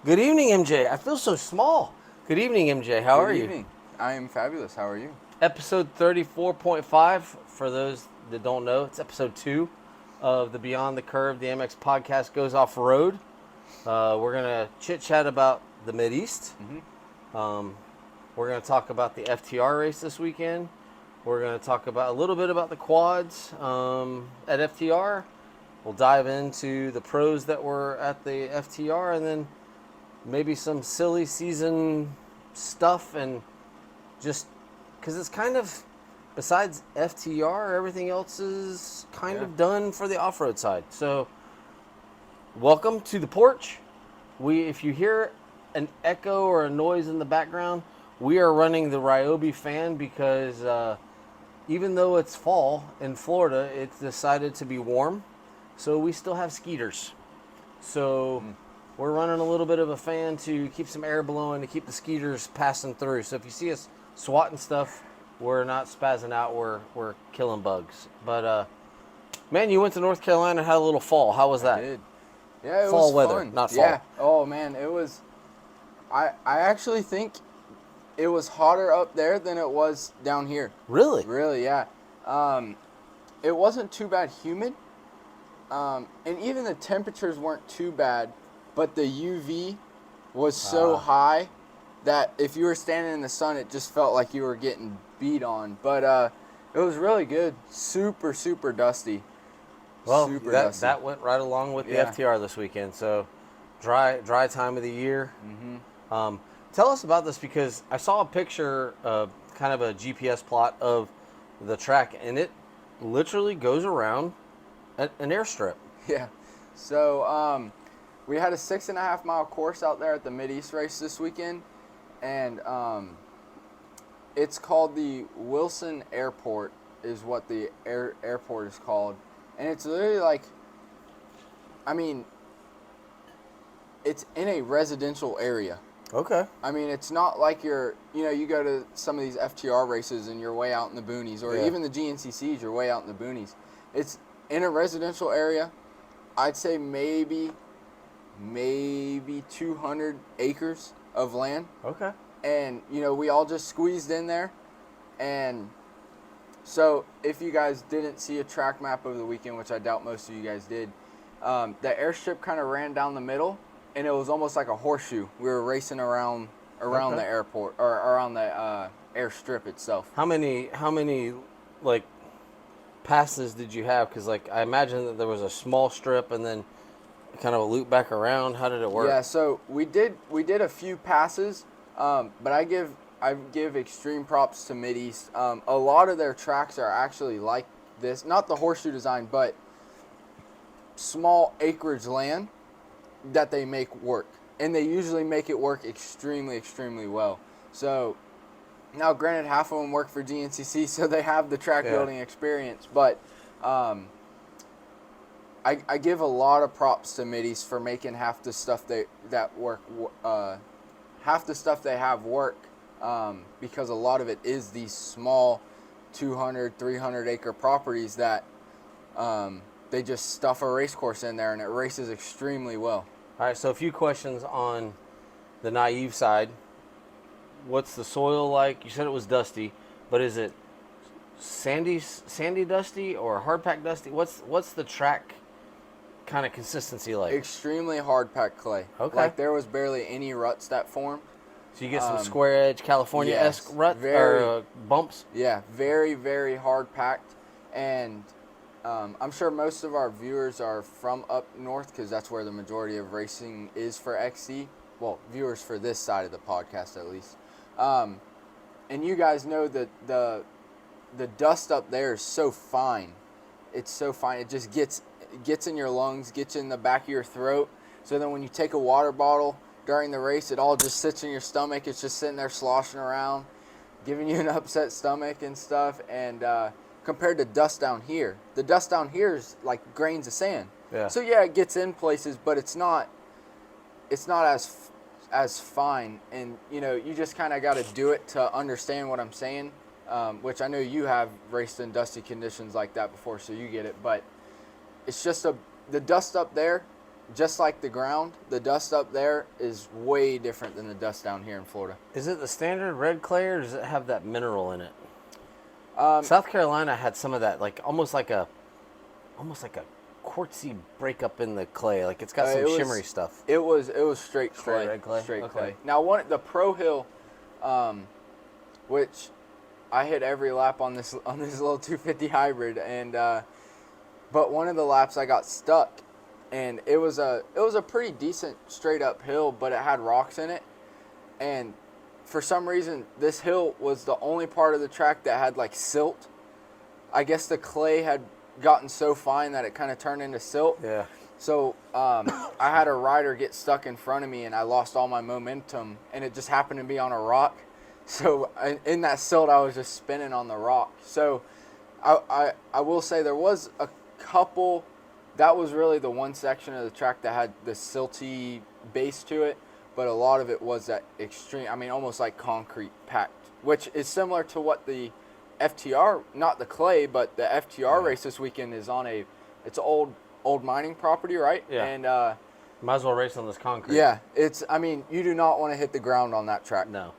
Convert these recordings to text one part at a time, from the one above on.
Good evening, MJ. I feel so small. Good evening, MJ. How are Good you? evening. I am fabulous. How are you? Episode 34.5. For those that don't know, it's episode 2 of the Beyond the Curve, the MX podcast goes off road. We're going to chit chat about the Mideast. Um, we're going to talk about the FTR race this weekend. We're going to talk about a little bit about the quads at FTR. We'll dive into the pros that were at the FTR, and then maybe some silly season stuff, and just because it's kind of, besides FTR, everything else is kind of done for the off-road side. So welcome to the porch. If you hear an echo or a noise in the background, we are running the Ryobi fan because even though it's fall in Florida, it's decided to be warm, so we still have skeeters. So we're running a little bit of a fan to keep some air blowing, to keep the skeeters passing through. So if you see us swatting stuff, we're not spazzing out, we're killing bugs. But man, you went to North Carolina and had a little fall. How was that? I did. Yeah, it Fall was weather, fun. not fall. Yeah. Oh man, it was. I actually think it was hotter up there than it was down here. Really? Really, yeah. It wasn't too bad humid, and even the temperatures weren't too bad, but the UV was so high that if you were standing in the sun, it just felt like you were getting beat on. But it was really good. Super, super dusty. Well, Super that dusty. went right along with the Yeah. FTR this weekend. So dry time of the year. Tell us about this, because I saw a picture, kind of a GPS plot of the track, and it literally goes around an airstrip. Yeah. So we had a 6.5 mile course out there at the Mideast race this weekend, and it's called the Wilson Airport, is what the airport is called, and it's literally like, I mean, it's in a residential area. Okay. I mean, it's not like you go to some of these FTR races and you're way out in the boonies, or Yeah. even the GNCCs, you're way out in the boonies. It's in a residential area. I'd say maybe 200 acres of land. Okay. And, we all just squeezed in there. And so if you guys didn't see a track map over the weekend, which I doubt most of you guys did, the airstrip kind of ran down the middle, and it was almost like a horseshoe. We were racing around Okay. the airport, or around the airstrip itself. How many like passes did you have? Because like I imagine that there was a small strip and then kind of a loop back around. How did it work? Yeah, so we did a few passes, but I give extreme props to Mideast. A lot of their tracks are actually like this, not the horseshoe design, but small acreage land that they make work, and they usually make it work extremely, extremely well. So now, granted, half of them work for GNCC, so they have the track building experience, but I give a lot of props to Mideast for making half the stuff they have work, because a lot of it is these small 200, 300 acre properties that they just stuff a race course in there, and it races extremely well. All right. So a few questions on the naive side. What's the soil like? You said it was dusty, but is it sandy dusty or hard packed dusty? What's the track kind of consistency like? Extremely hard packed clay. Okay. Like there was barely any ruts that formed. So you get some square edge California-esque bumps? Yeah, very, very hard packed. And I'm sure most of our viewers are from up north, because that's where the majority of racing is for XC. Well, viewers for this side of the podcast at least. And you guys know that the dust up there is so fine. It's so fine. It just gets in your lungs, gets in the back of your throat. So then when you take a water bottle during the race, it all just sits in your stomach. It's just sitting there sloshing around, giving you an upset stomach and stuff. And compared to dust down here, the dust down here is like grains of sand. Yeah. So yeah, it gets in places, but it's not as fine. And you just kind of got to do it to understand what I'm saying. Which I know you have raced in dusty conditions like that before, so you get it. But it's just the dust up there just like the ground, the dust up there is way different than the dust down here in Florida. Is it the standard red clay, or does it have that mineral in it? Um, South Carolina had some of that, like almost like a quartzy breakup in the clay. Like it's got some shimmery stuff. It was straight clay. Red clay? Straight Okay. clay. Now the Pro Hill, which I hit every lap on this little 250 hybrid, and but one of the laps I got stuck, and it was a pretty decent straight up hill, but it had rocks in it, and for some reason this hill was the only part of the track that had like silt. I guess the clay had gotten so fine that it kind of turned into silt. Yeah. So I had a rider get stuck in front of me, and I lost all my momentum, and it just happened to be on a rock. So in that silt, I was just spinning on the rock. So I will say there was a couple. That was really the one section of the track that had the silty base to it, but a lot of it was that extreme, I mean, almost like concrete packed, which is similar to what the FTR, not the clay, but the FTR race this weekend is on it's old mining property, right? Yeah. And might as well race on this concrete. yeah, I mean, you do not want to hit the ground on that track. No,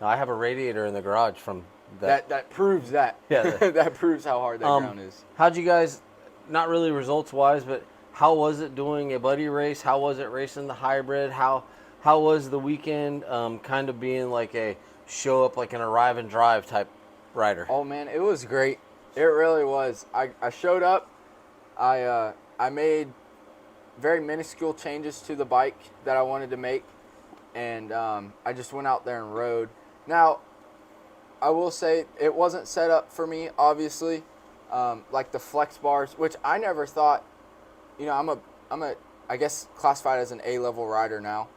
I have a radiator in the garage from that. That proves that. Yeah. That proves how hard that ground is. How'd you guys, not really results wise, but how was it doing a buddy race? How was it racing the hybrid? How was the weekend kind of being like a show up, like an arrive and drive type rider? Oh man, it was great. It really was. I showed up. I made very minuscule changes to the bike that I wanted to make, and I just went out there and rode. Now, I will say it wasn't set up for me, obviously. Like the flex bars, which I never thought. You know, I'm a I guess classified as an A-level rider now.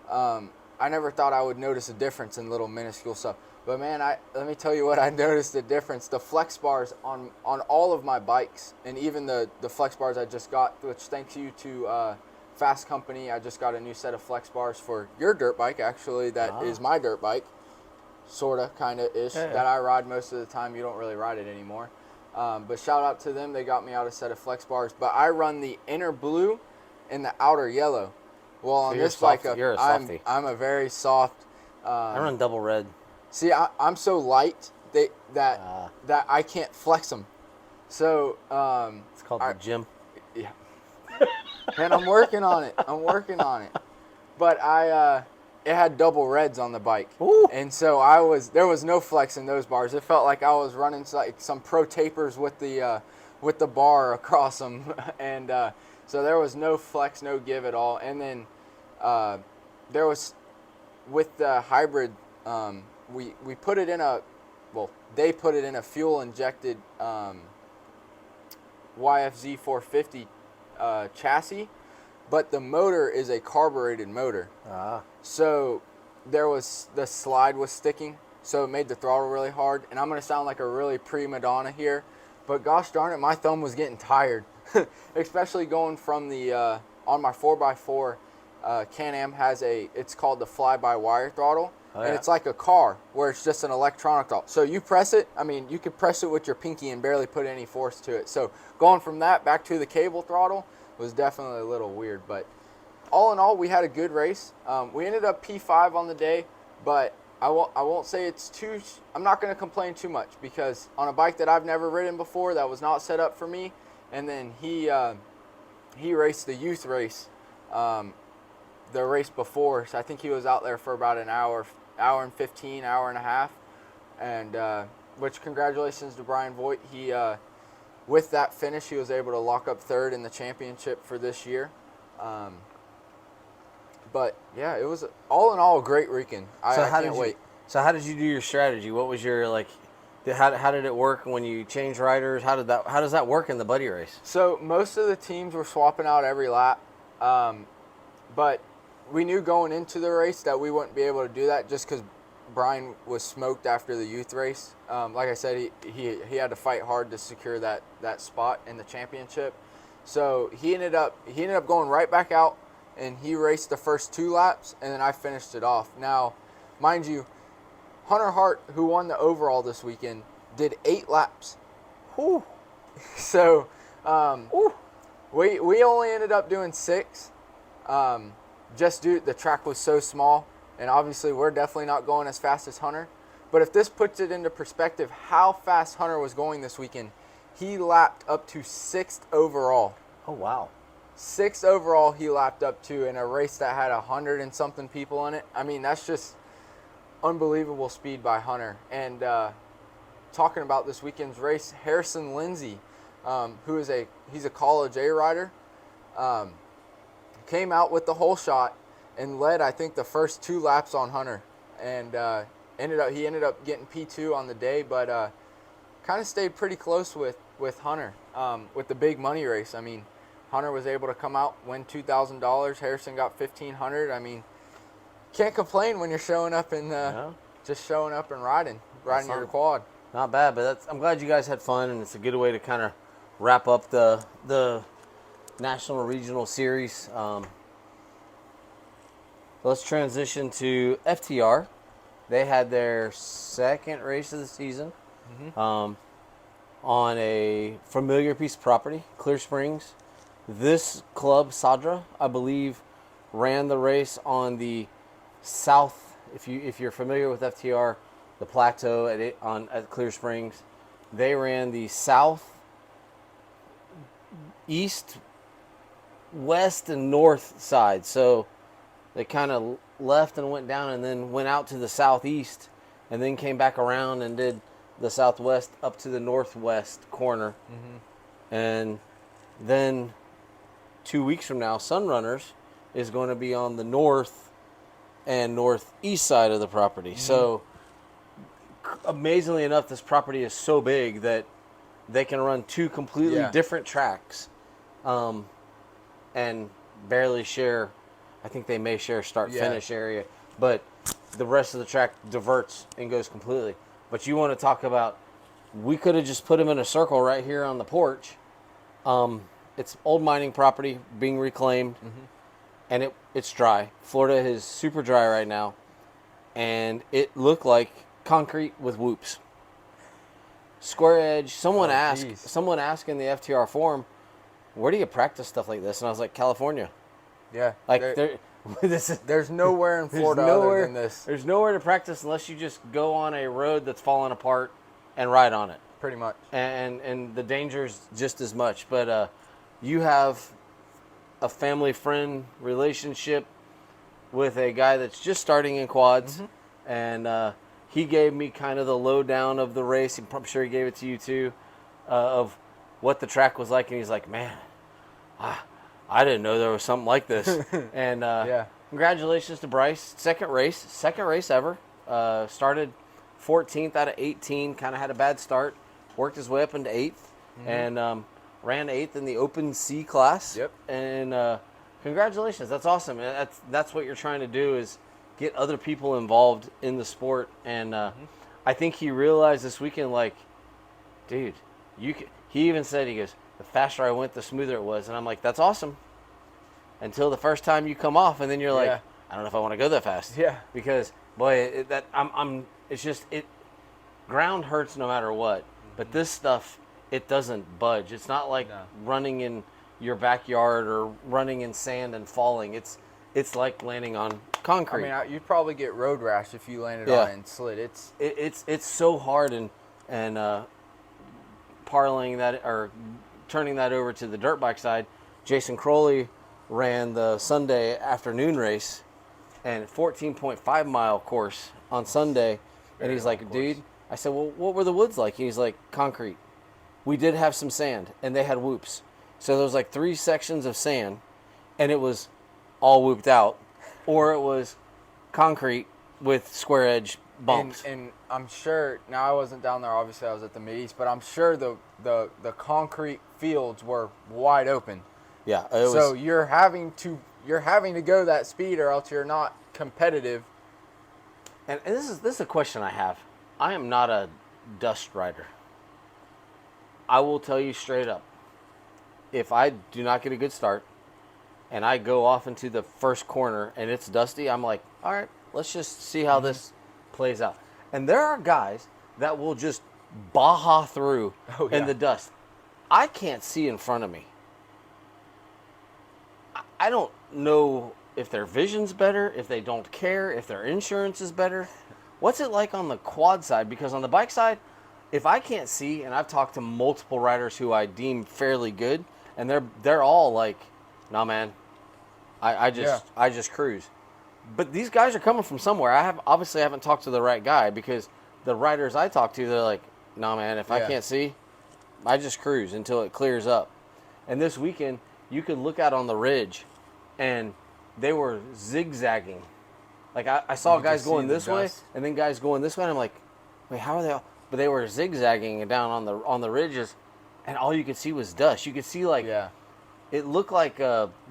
I never thought I would notice a difference in little minuscule stuff. But man, let me tell you what, I noticed the difference. The flex bars on all of my bikes, and even the flex bars I just got, which thanks you to Fast Company, I just got a new set of flex bars for your dirt bike, actually, that is my dirt bike, sorta, kinda ish, that I ride most of the time. You don't really ride it anymore. But shout out to them, they got me out a set of flex bars. But I run the inner blue and the outer yellow. Well, on this bike, I'm a very soft. I run double red. See, I'm so light that I can't flex them. So it's called the gym. Yeah, and I'm working on it. But it had double reds on the bike. Ooh. And so there was no flex in those bars. It felt like I was running like some pro tapers with the bar across them, and so there was no flex, no give at all. And then there was, with the hybrid, we put it in they put it in a fuel injected YFZ 450 chassis, but the motor is a carbureted motor. So the slide was sticking, so it made the throttle really hard. And I'm going to sound like a really prima donna here, but gosh darn it, my thumb was getting tired, especially going from the, on my 4x4, Can-Am has it's called the fly-by-wire throttle. And it's like a car where it's just an electronic throttle. So you press it, I mean, you could press it with your pinky and barely put any force to it. So going from that back to the cable throttle was definitely a little weird. But all in all, we had a good race. We ended up P5 on the day, but I won't say I'm not going to complain too much, because on a bike that I've never ridden before, that was not set up for me. And then he raced the youth race, the race before. So I think he was out there for about an hour and 15, hour and a half. And which, congratulations to Brian Voigt. He, with that finish, he was able to lock up third in the championship for this year. But yeah, it was all in all a great weekend. I can't wait. So how did you do your strategy? What was your how did it work when you changed riders? How does that work in the buddy race? So most of the teams were swapping out every lap, but we knew going into the race that we wouldn't be able to do that, just because Brian was smoked after the youth race. Like I said, he had to fight hard to secure that spot in the championship. So he ended up going right back out, and he raced the first 2 laps, and then I finished it off. Now, mind you, Hunter Hart, who won the overall this weekend, did 8 laps. Whew. So we only ended up doing 6. Just due the track was so small, and obviously we're definitely not going as fast as Hunter. But if this puts it into perspective, how fast Hunter was going this weekend, he lapped up to 6th overall. Oh, wow. 6th overall he lapped up to in a race that had 100 and something people in it. I mean, that's just unbelievable speed by Hunter. And talking about this weekend's race, Harrison Lindsay, who is he's a college A rider, came out with the whole shot and led, I think, the first 2 laps on Hunter, and he ended up getting P2 on the day, but kind of stayed pretty close with Hunter with the big money race. I mean, Hunter was able to come out, win $2,000. Harrison got $1,500. I mean, can't complain when you're showing up and just showing up and riding your quad. Not bad, but I'm glad you guys had fun, and it's a good way to kind of wrap up the National Regional Series. Let's transition to FTR. They had their second race of the season on a familiar piece of property, Clear Springs. This club, Sadra, I believe, ran the race on the south. If you're familiar with FTR, the plateau at Clear Springs, they ran the south, east, west, and north side. So they kind of left and went down and then went out to the southeast and then came back around and did the southwest up to the northwest corner. And then 2 weeks from now, Sunrunners is going to be on the north and northeast side of the property. So amazingly enough, this property is so big that they can run 2 completely different tracks and barely share. I think they may share start-finish area, but the rest of the track diverts and goes completely. But you want to talk about, we could have just put them in a circle right here on the porch. It's old mining property being reclaimed, and it's dry. Florida is super dry right now, and it looked like concrete with whoops. Square edge. Someone asked in the FTR forum, where do you practice stuff like this? And I was like, California. Yeah. Like there's nowhere in Florida other than this. There's nowhere to practice unless you just go on a road that's falling apart and ride on it. Pretty much. And the danger's just as much. But you have a family-friend relationship with a guy that's just starting in quads. And he gave me kind of the lowdown of the race. I'm sure he gave it to you too, of what the track was like. And he's like, man, I didn't know there was something like this. And congratulations to Bryce. Second race ever. Started 14th out of 18. Kind of had a bad start. Worked his way up into 8th. And ran 8th in the Open C class. And congratulations. That's awesome. That's what you're trying to do, is get other people involved in the sport. And I think he realized this weekend, like, dude, he even said, he goes, the faster I went, the smoother it was. And I'm like, that's awesome. Until the first time you come off, and then you're like, I don't know if I want to go that fast. Because, boy, ground hurts no matter what. But this stuff, it doesn't budge. It's not like running in your backyard or running in sand and falling. It's like landing on concrete. I mean, you'd probably get road rash if you landed on it and slid. It's so hard, and parlaying that or turning that over to the dirt bike side. Jason Crowley ran the Sunday afternoon race and 14.5 mile course on Sunday, and he's like, dude, I said, well, what were the woods like? And he's like, concrete. We did have some sand, and they had whoops. So there was like 3 sections of sand, and it was all whooped out, or it was concrete with square edge bumps. And I'm sure, now I wasn't down there, obviously I was at the Mid-East, but I'm sure the concrete fields were wide open. Yeah. So you're having to go that speed, or else you're not competitive. And this is a question I have. I am not a dust rider. I will tell you straight up, if I do not get a good start and I go off into the first corner and it's dusty, I'm like, all right, let's just see how this plays out. And there are guys that will just baja through in the dust. I can't see in front of me. I don't know if their vision's better, if they don't care, if their insurance is better. What's it like on the quad side? Because on the bike side, if I can't see, and I've talked to multiple riders who I deem fairly good, and they're all like, nah, man, I just cruise. But these guys are coming from somewhere. I haven't talked to the right guy, because the riders I talk to, they're like, nah, man, if I can't see, I just cruise until it clears up. And this weekend, you could look out on the ridge, and they were zigzagging. Like, I saw guys going this way, and then guys going this way, and I'm like, wait, how are they all? But they were zigzagging down on the ridges, and all you could see was dust. You could see, like, it looked like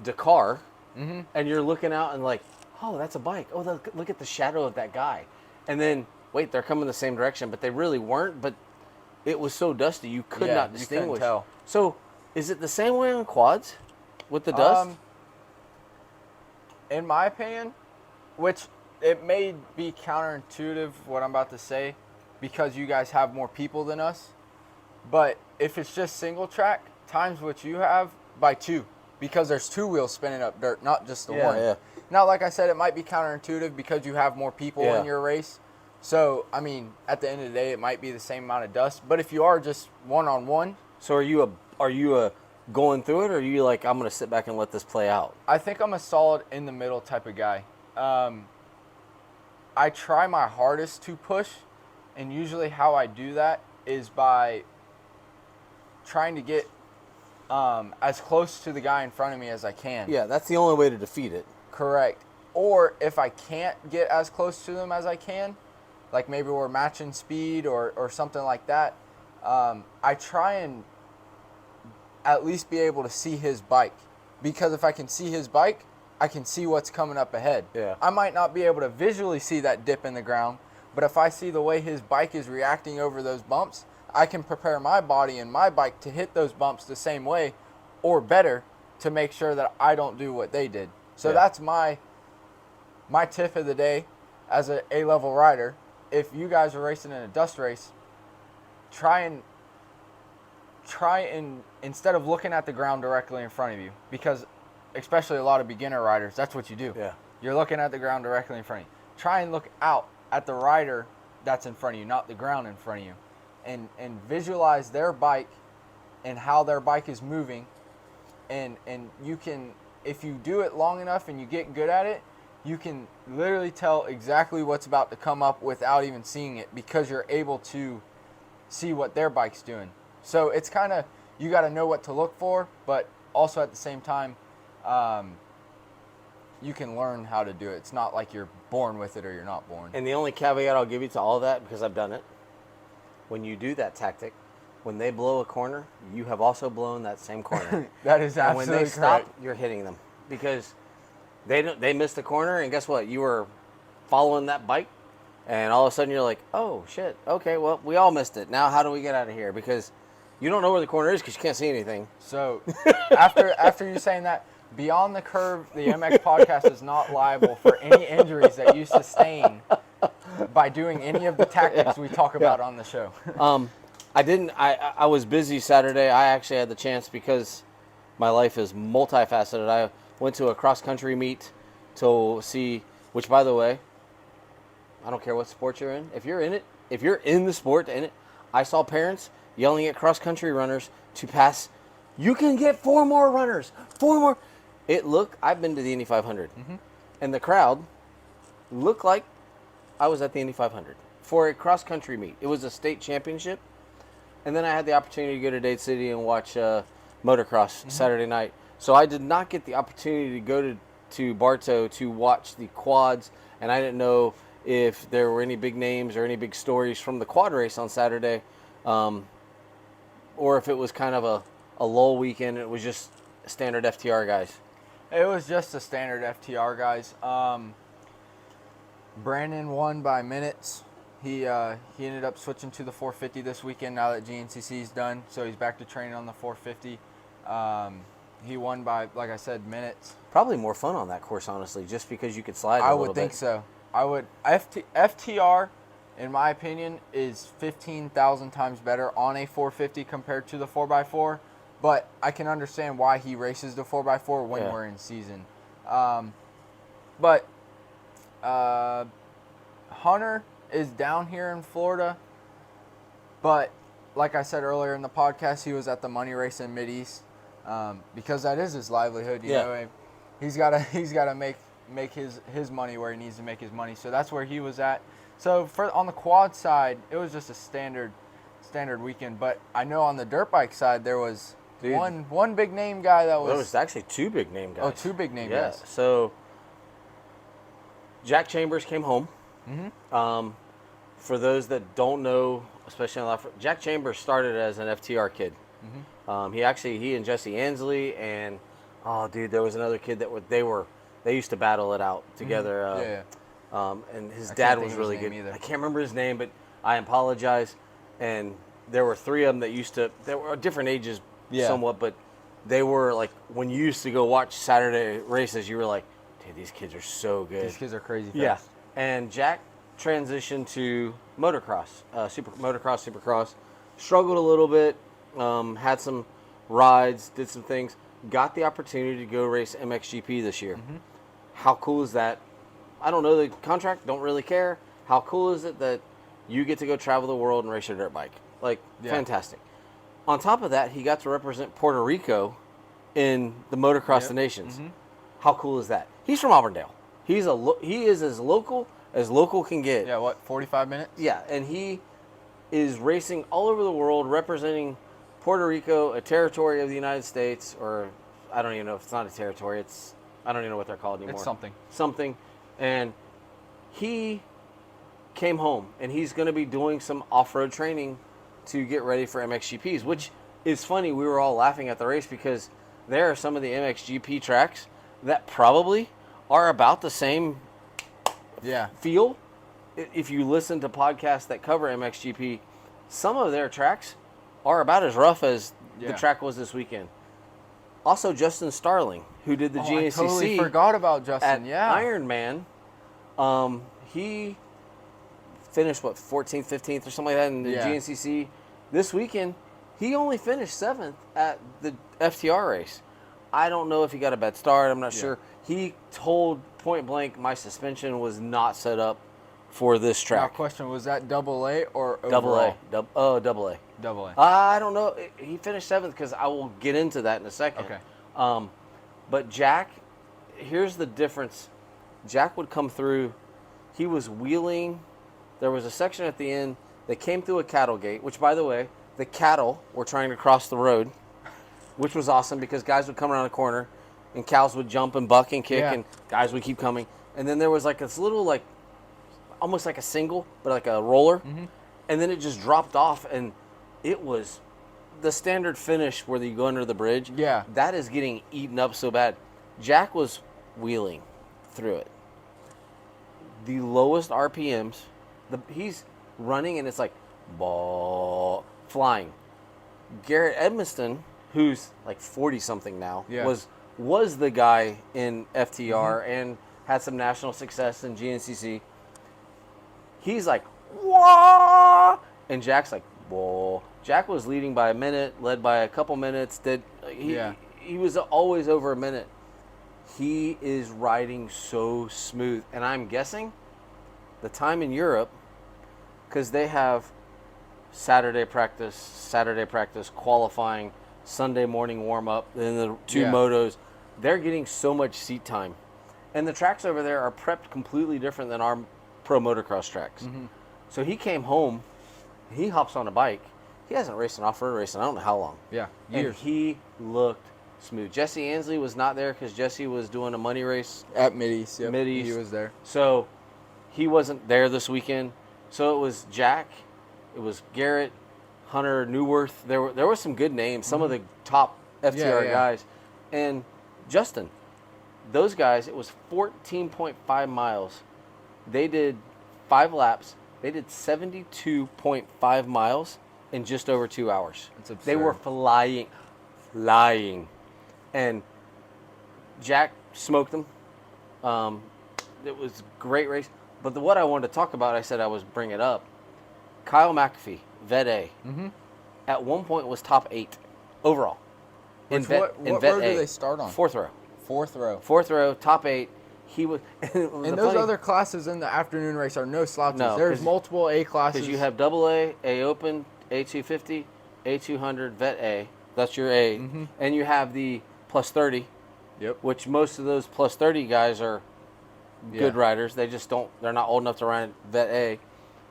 Dakar, and you're looking out and like, oh, that's a bike. Oh, look at the shadow of that guy. And then, wait, they're coming the same direction, but they really weren't. But it was so dusty, you could not distinguish. You couldn't tell. So, is it the same way on quads with the dust? In my opinion, which it may be counterintuitive what I'm about to say, because you guys have more people than us. But if it's just single track, times what you have by 2, because there's 2 wheels spinning up dirt, not just the one. Yeah. Now, like I said, it might be counterintuitive because you have more people in your race. So, I mean, at the end of the day, it might be the same amount of dust. But if you are just one-on-one. So are you a going through it, or are you like, I'm going to sit back and let this play out? I think I'm a solid in the middle type of guy. I try my hardest to push, and usually how I do that is by trying to get as close to the guy in front of me as I can. Yeah, that's the only way to defeat it. Correct. Or if I can't get as close to them as I can, like maybe we're matching speed or something like that, I try and at least be able to see his bike. Because if I can see his bike, I can see what's coming up ahead. Yeah. I might not be able to visually see that dip in the ground, but if I see the way his bike is reacting over those bumps, I can prepare my body and my bike to hit those bumps the same way or better to make sure that I don't do what they did. So that's my tip of the day as an A-level rider. If you guys are racing in a dust race, try and instead of looking at the ground directly in front of you, because especially a lot of beginner riders, that's what you do. Yeah. You're looking at the ground directly in front of you. Try and look out at the rider that's in front of you, not the ground in front of you. And visualize their bike and how their bike is moving. And you can, if you do it long enough and you get good at it, you can literally tell exactly what's about to come up without even seeing it, because you're able to see what their bike's doing. So it's kind of, you got to know what to look for, but also at the same time, you can learn how to do it. It's not like you're born with it or you're not born. And the only caveat I'll give you to all that, because I've done it, when you do that tactic, when they blow a corner, you have also blown that same corner. That is absolutely correct. And when they stop, you're hitting them, because they missed a corner, and guess what? You were following that bike, and all of a sudden you're like, oh shit, okay, well, we all missed it. Now how do we get out of here? Because you don't know where the corner is because you can't see anything. So after you saying that, Beyond the Curve, the MX podcast is not liable for any injuries that you sustain by doing any of the tactics we talk about on the show. I was busy Saturday. I actually had the chance, because my life is multifaceted. I went to a cross-country meet to see, which, by the way, I don't care what sport you're in. If you're in it, if you're in the sport, in it, I saw parents yelling at cross-country runners to pass. You can get 4 more runners. 4 more. I've been to the Indy 500, and the crowd looked like I was at the Indy 500 for a cross-country meet. It was a state championship, and then I had the opportunity to go to Dade City and watch motocross Saturday night. So I did not get the opportunity to go to Bartow to watch the quads, and I didn't know if there were any big names or any big stories from the quad race on Saturday, or if it was kind of a lull weekend. It was just standard FTR guys. It was just a standard FTR guys. Brandon won by minutes. He ended up switching to the 450 this weekend now that GNCC is done, so he's back to training on the 450. He won by, like I said, minutes. Probably more fun on that course, honestly, just because you could slide a little bit. I would think so. FTR, in my opinion, is 15,000 times better on a 450 compared to the 4x4. but I can understand why he races the 4x4 when Yeah. we're in season. But Hunter is down here in Florida, but like I said earlier in the podcast, he was at the money race in Mid-East because that is his livelihood. You know, and he's gotta make his money where he needs to make his money. So that's where he was at. So on the quad side, it was just a standard weekend. But I know on the dirt bike side there was one big name guy that was. There was actually two big name guys. Oh, two big name guys. So Jack Chambers came home. Mm-hmm. For those that don't know, especially on Jack Chambers started as an FTR kid. Mm-hmm. He and Jesse Ansley and there was another kid that they used to battle it out together. And his dad was really good. I can't remember his name, but I apologize. And there were three of them that were different ages somewhat, but they were like, when you used to go watch Saturday races, you were like, dude, these kids are so good. These kids are crazy fast. Yeah. And Jack transitioned to motocross, supercross. Struggled a little bit, had some rides, did some things, got the opportunity to go race MXGP this year. Mm-hmm. How cool is that? I don't know the contract, don't really care. How cool is it that you get to go travel the world and race your dirt bike? Fantastic. On top of that, he got to represent Puerto Rico in the Motocross of the Nations. Mm-hmm. How cool is that? He's from Auburndale. He is as local can get. Yeah, what, 45 minutes? Yeah, and he is racing all over the world representing Puerto Rico, a territory of the United States, or I don't even know if it's not a territory. I don't even know what they're called anymore. It's something. Something. And he came home, and he's going to be doing some off-road training to get ready for MXGPs, which is funny. We were all laughing at the race because there are some of the MXGP tracks that probably are about the same feel. If you listen to podcasts that cover MXGP, some of their tracks are about as rough as the track was this weekend. Also, Justin Starling, who did the GNCC. I totally forgot about Justin. At Ironman. He finished, 14th, 15th or something like that in the GNCC. This weekend, he only finished 7th at the FTR race. I don't know if he got a bad start. I'm not sure. He told point blank my suspension was not set up for this track. Now, question, was that AA or overall? AA. AA. I don't know. He finished 7th because I will get into that in a second. Okay. But Jack, here's the difference. Jack would come through. He was wheeling. There was a section at the end that came through a cattle gate, which, by the way, the cattle were trying to cross the road, which was awesome because guys would come around the corner and cows would jump and buck and kick and guys would keep coming. And then there was like this little, almost like a single, but like a roller. Mm-hmm. And then it just dropped off, and it was the standard finish where you go under the bridge. Yeah. That is getting eaten up so bad. Jack was wheeling through it. The lowest RPMs, he's running, and it's like ball flying. Garrett Edmiston, who's like 40-something now, was the guy in FTR and had some national success in GNCC. He's like, whoa! And Jack's like, whoa. Jack was leading by a minute, led by a couple minutes. He was always over a minute. He is riding so smooth. And I'm guessing the time in Europe, because they have Saturday practice, qualifying, Sunday morning warm-up, then the two motos, they're getting so much seat time. And the tracks over there are prepped completely different than our pro motocross tracks. Mm-hmm. So he came home, he hops on a bike. He hasn't raced an off-road race in I don't know how long. Yeah, years. And he looked smooth. Jesse Ansley was not there because Jesse was doing a money race. At Mid-East, yep. Mid-East. He was there. So he wasn't there this weekend. So it was Jack, it was Garrett, Hunter, Newworth. There were some good names, some of the top FTR guys. And Justin, those guys, it was 14.5 miles. They did 5 laps. They did 72.5 miles in just over 2 hours. That's absurd. They were flying. And Jack smoked them. It was a great race. But what I wanted to talk about, I said I was bring it up. Kyle McAfee, Vet A, at one point was top 8 overall. What row do they start on? Fourth row. Fourth row. Top 8. He was. And those other classes in the afternoon race are no slouches. No, There's multiple A classes. Because you have AA, A Open, A250, A200, Vet A. That's your A. Mm-hmm. And you have the plus 30. Yep. Which most of those plus 30 guys are good riders. They just don't. They're not old enough to ride Vet A.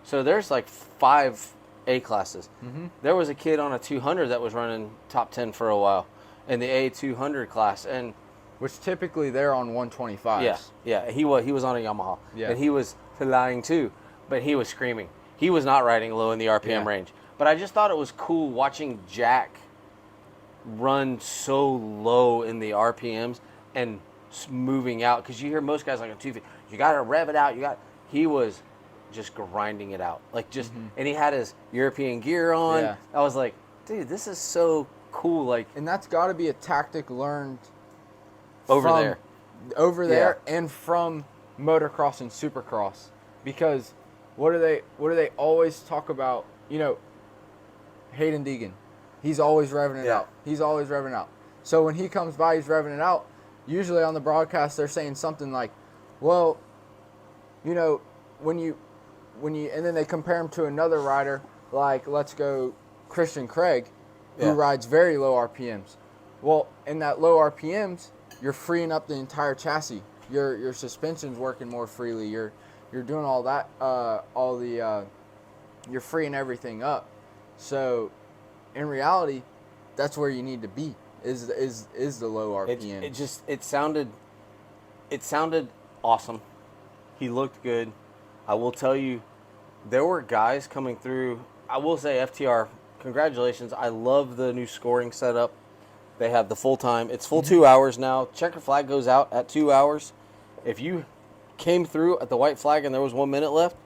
So there's like 5 A classes. Mm-hmm. There was a kid on a 200 that was running top 10 for a while in the A200 class, and which typically they're on 125s. Yeah. He was on a Yamaha, and he was flying too, but he was screaming. He was not riding low in the RPM range. But I just thought it was cool watching Jack run so low in the RPMs and moving out, because you hear most guys like on 250, you got to rev it out. He was just grinding it out, like just, and he had his European gear on. Yeah. I was like, dude, this is so cool. Like, and that's got to be a tactic learned over there, and from motocross and supercross, because what do they always talk about? You know, Hayden Deegan, he's always revving it out. He's always revving out. So when he comes by, he's revving it out. Usually on the broadcast, they're saying something like, well, you know, when you, and then they compare him to another rider, like, let's go Christian Craig, who rides very low RPMs. Well, in that low RPMs, you're freeing up the entire chassis. Your suspension's working more freely. You're doing all that, you're freeing everything up. So, in reality, that's where you need to be. Is the low RPM. It sounded awesome. He looked good. I will tell you, there were guys coming through. I will say, FTR, congratulations. I love the new scoring setup. They have the full time. It's full 2 hours now. Checker flag goes out at 2 hours. If you came through at the white flag and there was 1 minute left,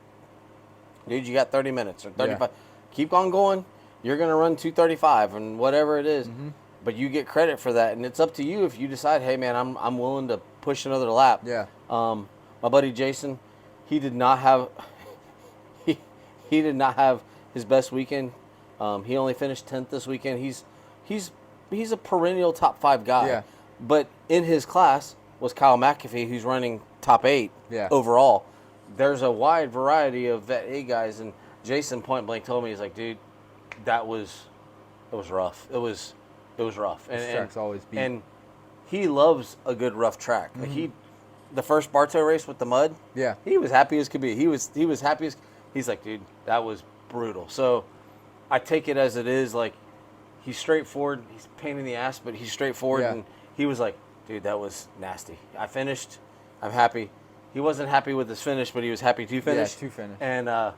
dude, you got 30 minutes or 35. Yeah. Keep on going. You're going to run 2:35 and whatever it is. Mm-hmm. But you get credit for that, and it's up to you if you decide, hey man, I'm willing to push another lap. Yeah. My buddy Jason, he did not have he did not have his best weekend. He only finished 10th this weekend. He's a perennial top 5 guy. Yeah. But in his class was Kyle McAfee, who's running top 8 overall. There's a wide variety of Vet A guys, and Jason point blank told me, he's like, dude, it was rough. It was rough. And track's always beat. And he loves a good rough track. Mm-hmm. Like the first Bartow race with the mud, he was happy as could be. He was happy as, he's like, dude, that was brutal. So I take it as it is. Like, he's straightforward. He's a pain in the ass, but he's straightforward. Yeah. And he was like, dude, that was nasty. I finished. I'm happy. He wasn't happy with his finish, but he was happy to finish. Yeah, to finish. And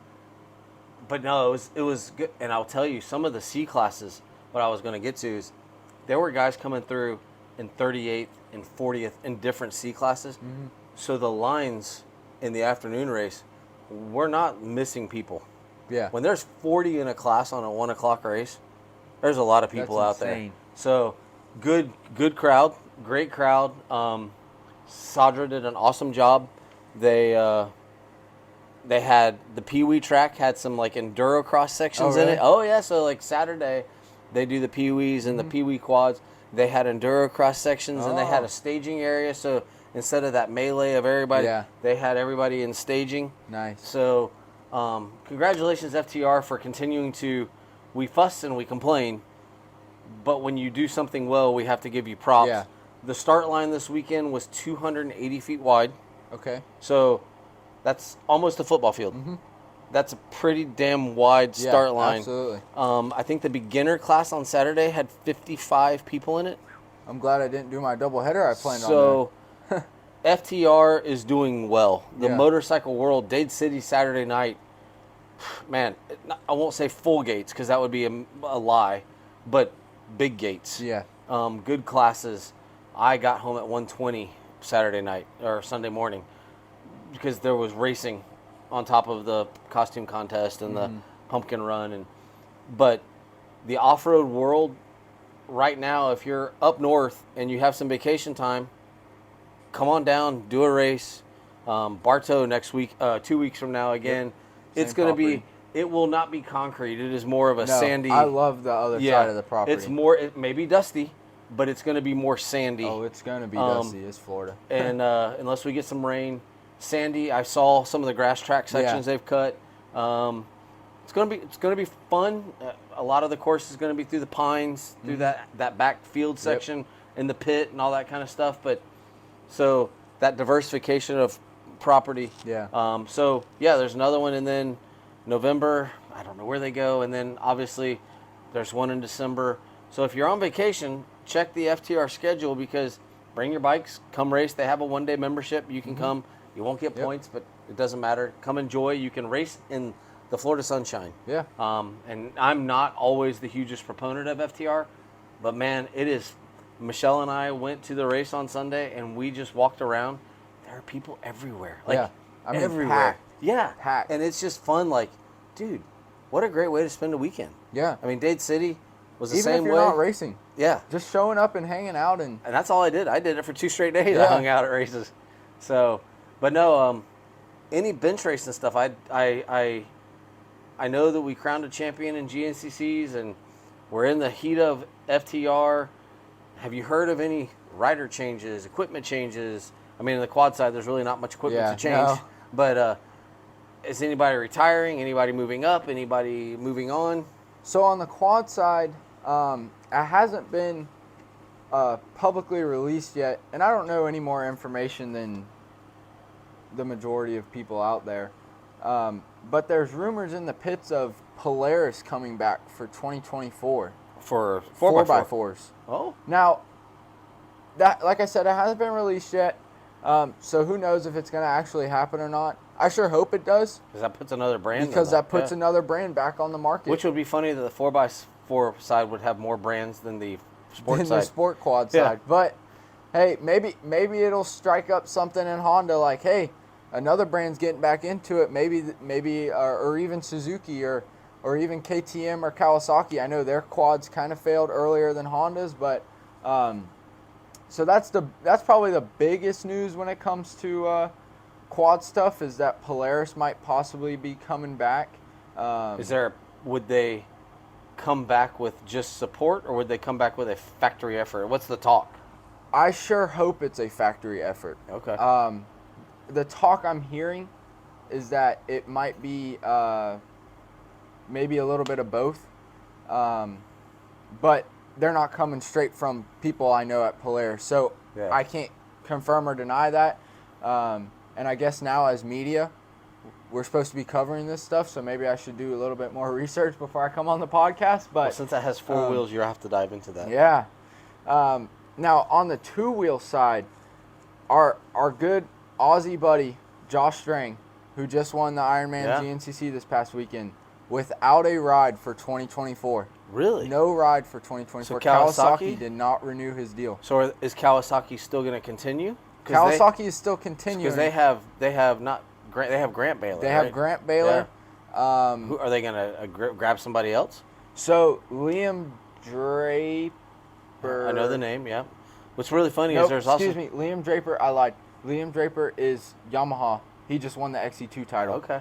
but no, it was good. And I'll tell you, some of the C classes, what I was going to get to is, there were guys coming through in 38th and 40th in different C classes. Mm-hmm. So the lines in the afternoon race, we're not missing people. Yeah. When there's 40 in a class on a 1 o'clock race, there's a lot of people out there. So good crowd, great crowd. Sadra did an awesome job. They had the Pee Wee track, had some like enduro cross sections in it. Oh yeah, so like Saturday, they do the Pee Wees and the Pee Wee quads. They had enduro cross sections and they had a staging area. So instead of that melee of everybody, they had everybody in staging. Nice. So congratulations FTR for continuing to. We fuss and we complain, but when you do something well, we have to give you props. Yeah. The start line this weekend was 280 feet wide. Okay. So that's almost a football field. Mm-hmm. That's a pretty damn wide start line. Absolutely. I think the beginner class on Saturday had 55 people in it. I'm glad I didn't do my doubleheader I planned on. So FTR is doing well. The motorcycle world, Dade City Saturday night, man, I won't say full gates because that would be a lie, but big gates. Yeah. Good classes. I got home at 1:20 Saturday night or Sunday morning because there was racing on top of the costume contest and the pumpkin run. But the off-road world right now, if you're up north and you have some vacation time, come on down, do a race. Bartow next week, 2 weeks from now again. Yep. It's going to be, it will not be concrete. It is more of a sandy. I love the other side of the property. It's more, it may be dusty, but it's going to be more sandy. Oh, it's going to be dusty. It's Florida. And unless we get some rain, sandy. I saw some of the grass track sections they've cut. It's gonna be fun. A lot of the course is gonna be through the pines, through that back field section in the pit and all that kind of stuff. But so that diversification of property. Yeah. So yeah, there's another one, and then November. I don't know where they go, and then obviously there's one in December. So if you're on vacation, check the FTR schedule because bring your bikes, come race. They have a one-day membership. You can come. You won't get points, but it doesn't matter. Come enjoy. You can race in the Florida sunshine. Yeah. And I'm not always the hugest proponent of FTR, but man, it is. Michelle and I went to the race on Sunday, and we just walked around. There are people everywhere. Like, I mean, everywhere. packed. Yeah. Packed. And it's just fun. Like, dude, what a great way to spend a weekend. Yeah. I mean, Dade City was the Even same if you're way. not racing. Yeah. Just showing up and hanging out. And that's all I did. I did it for 2 straight days. Yeah. I hung out at races. So, but no, any bench racing stuff, I know that we crowned a champion in GNCCs, and we're in the heat of FTR. Have you heard of any rider changes, equipment changes? I mean, on the quad side, there's really not much equipment to change. No. But is anybody retiring? Anybody moving up? Anybody moving on? So on the quad side, it hasn't been publicly released yet, and I don't know any more information than the majority of people out there. But there's rumors in the pits of Polaris coming back for 2024 For 4x4s. Oh, Now, that, like I said, it hasn't been released yet. So who knows if it's going to actually happen or not. I sure hope it does. because that puts another brand. Because on that puts another brand back on the market. Which would be funny that the 4x4 side would have more brands than the sport than side. the sport quad Yeah. side. But hey, maybe it'll strike up something in Honda like, hey, another brand's getting back into it. Maybe or even Suzuki or even KTM or Kawasaki. I know their quads kind of failed earlier than Honda's, but so that's probably the biggest news when it comes to quad stuff is that Polaris might possibly be coming back. Would they come back with just support, or would they come back with a factory effort? What's the talk? I sure hope it's a factory effort. Okay. The talk I'm hearing is that it might be maybe a little bit of both, but they're not coming straight from people I know at Polaris, so I can't confirm or deny that. And I guess now as media, we're supposed to be covering this stuff, so maybe I should do a little bit more research before I come on the podcast. But Well, since that has 4 wheels, you have to dive into that. yeah. Now on the 2-wheel side, our good Aussie buddy Josh Strang, who just won the Ironman GNCC this past weekend, without a ride for 2024. Really? No ride for 2024. So Kawasaki did not renew his deal. So is Kawasaki still going to continue? Kawasaki is still continuing. Because they have Grant Baylor. They have right? Grant Baylor. Yeah. Who are they going to grab somebody else? So Liam Draper. I know the name. Yeah. What's really funny is there's also. Excuse me, Liam Draper. I lied. Liam Draper is Yamaha. He just won the XC2 title. Okay.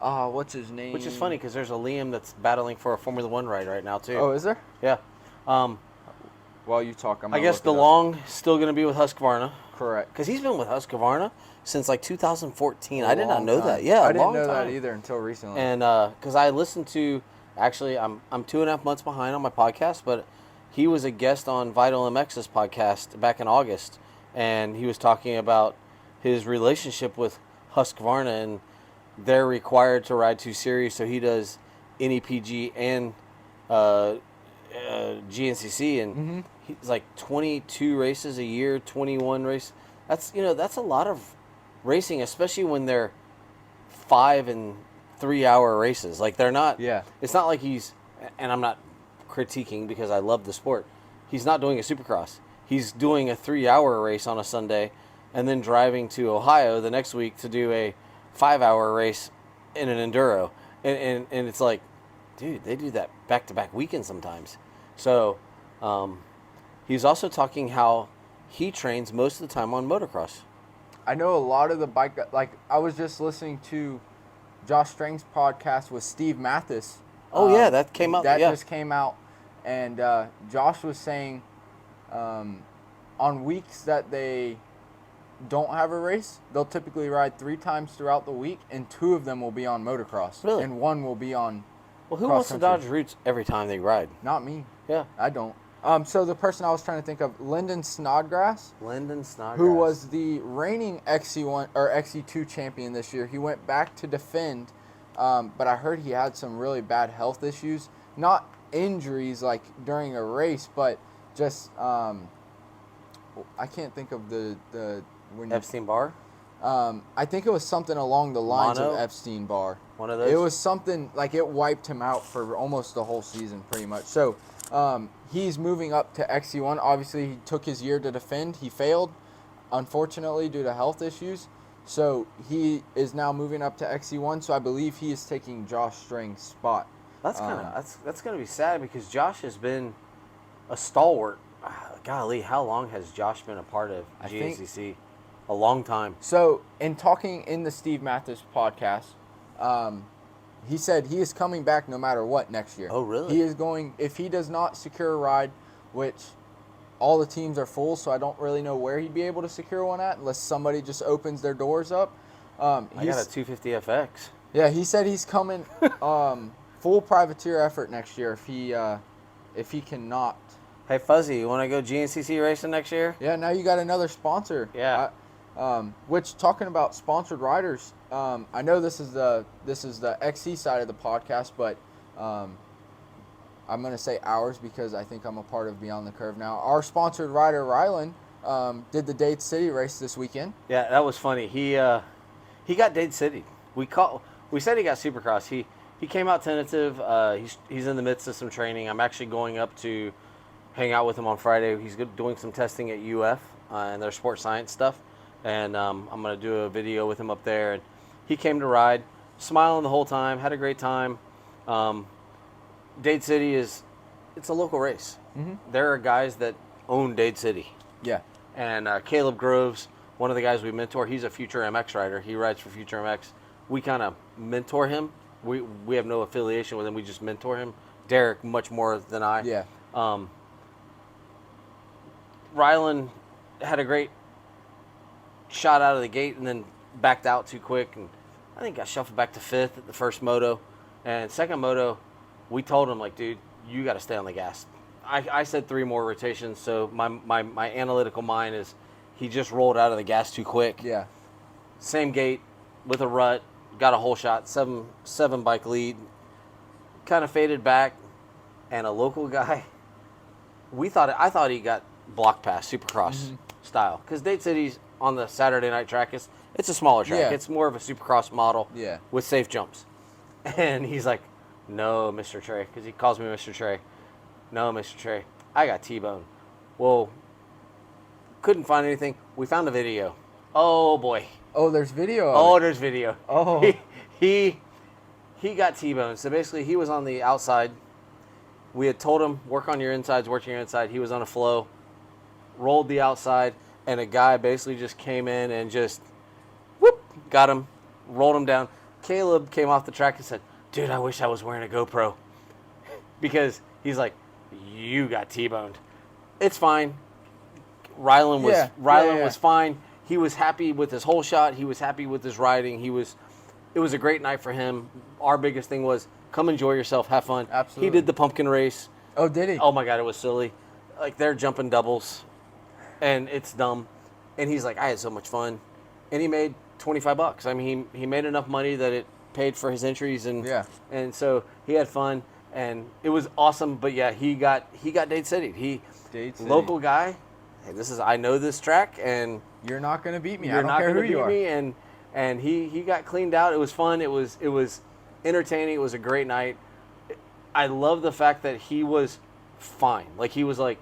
What's his name? Which is funny because there's a Liam that's battling for a Formula One ride right now too. Oh, is there? Yeah. While you talk, I guess DeLong is still going to be with Husqvarna. Correct. Because he's been with Husqvarna since like 2014. I did not long know time. that. Yeah, I didn't long know time. that either until recently. And because I listened to, actually, I'm 2.5 months behind on my podcast, but he was a guest on Vital MX's podcast back in August, and he was talking about his relationship with Husqvarna, and they're required to ride 2 series, so he does NEPG and GNCC, and he's like 22 races a year, 21 races. That's a lot of racing, especially when they're 5 and 3 hour races. Like they're not. Yeah. It's not like he's, and I'm not critiquing because I love the sport. He's not doing a Supercross. He's doing a 3 hour race on a Sunday, and then driving to Ohio the next week to do a 5 hour race in an enduro, and it's like, dude, they do that back-to-back weekends sometimes. So he's also talking how he trains most of the time on motocross. I know a lot of the bike, like I was just listening to Josh Strang's podcast with Steve Mathis. Oh yeah, that came out. That yeah. just came out, and Josh was saying On weeks that they don't have a race, they'll typically ride 3 times throughout the week, and 2 of them will be on motocross. Really? And 1 will be on Well, who wants to cross-country. dodge routes every time they ride? Not me. Yeah. I don't. So the person I was trying to think of, Lyndon Snodgrass, Lyndon Snodgrass. who was the reigning XC1 or XC2 champion this year. He went back to defend, but I heard he had some really bad health issues. Not injuries like during a race, but just I can't think of the when you, Epstein-Barr? I think it was something along the lines Mono? of Epstein-Barr. One of those? It was something like it wiped him out for almost the whole season, pretty much. So he's moving up to XC1. Obviously, he took his year to defend. He failed, unfortunately, due to health issues. So he is now moving up to XC1. So I believe he is taking Josh Strang's spot. That's that's going to be sad because Josh has been a stalwart. Golly, how long has Josh been a part of GACC? A long time. So in talking in the Steve Mathis podcast, he said he is coming back no matter what next year. Oh, really? He is going, if he does not secure a ride, which all the teams are full, so I don't really know where he'd be able to secure one at unless somebody just opens their doors up. I got a 250 FX. Yeah, he said he's coming full privateer effort next year if he cannot. Hey, Fuzzy, you want to go GNCC racing next year? Yeah, now you got another sponsor. Yeah. Which, talking about sponsored riders, I know this is the XC side of the podcast, but I'm going to say ours because I think I'm a part of Beyond the Curve now. Our sponsored rider, Rylan, did the Dade City race this weekend. Yeah, that was funny. He got Dade City. We said he got Supercross. He came out tentative. He's in the midst of some training. I'm actually going up to hang out with him on Friday. He's doing some testing at UF and their sports science stuff. And I'm going to do a video with him up there. And he came to ride, smiling the whole time, had a great time. Dade City it's a local race. Mm-hmm. There are guys that own Dade City. Yeah. And Caleb Groves, one of the guys we mentor, he's a future MX rider. He rides for Future MX. We kind of mentor him. We have no affiliation with him. We just mentor him. Derek, much more than I. Yeah. Rylan had a great shot out of the gate and then backed out too quick. And I think got shuffled back to 5th at the first moto. And second moto, we told him, like, dude, you got to stay on the gas. I said 3 more rotations, so my analytical mind is he just rolled out of the gas too quick. Yeah. Same gate with a rut, got a whole shot, seven bike lead, kind of faded back, and a local guy. I thought he got block pass Supercross style because Dade City's on the Saturday night track. It's a smaller track. Yeah. It's more of a Supercross model. Yeah. With safe jumps, and he's like, "No, Mr. Trey," because he calls me Mr. Trey. No, Mr. Trey, I got T-bone. Well, couldn't find anything. We found a video. Oh boy. Oh, there's video. Oh, there's video. Oh. He got T-boned. So basically, he was on the outside. We had told him, work on your insides, work on your inside. He was on a flow, rolled the outside, and a guy basically just came in and just, whoop, got him, rolled him down. Caleb came off the track and said, dude, I wish I was wearing a GoPro. Because he's like, you got T-boned. It's fine. Rylan was fine. He was happy with his whole shot. He was happy with his riding. It was a great night for him. Our biggest thing was come enjoy yourself, have fun. Absolutely. He did the pumpkin race. Oh, did he? Oh my God, it was silly. Like they're jumping doubles, and it's dumb. And he's like, I had so much fun, and he made $25. I mean, he made enough money that it paid for his entries, and so he had fun, and it was awesome. But yeah, he got Dade City. Dade City. Local guy. Hey, I know this track, and you're not gonna beat me. You're I don't not care going who to you beat are. me, and he got cleaned out. It was fun. It was entertaining. It was a great night. I love the fact that he was fine. Like he was like,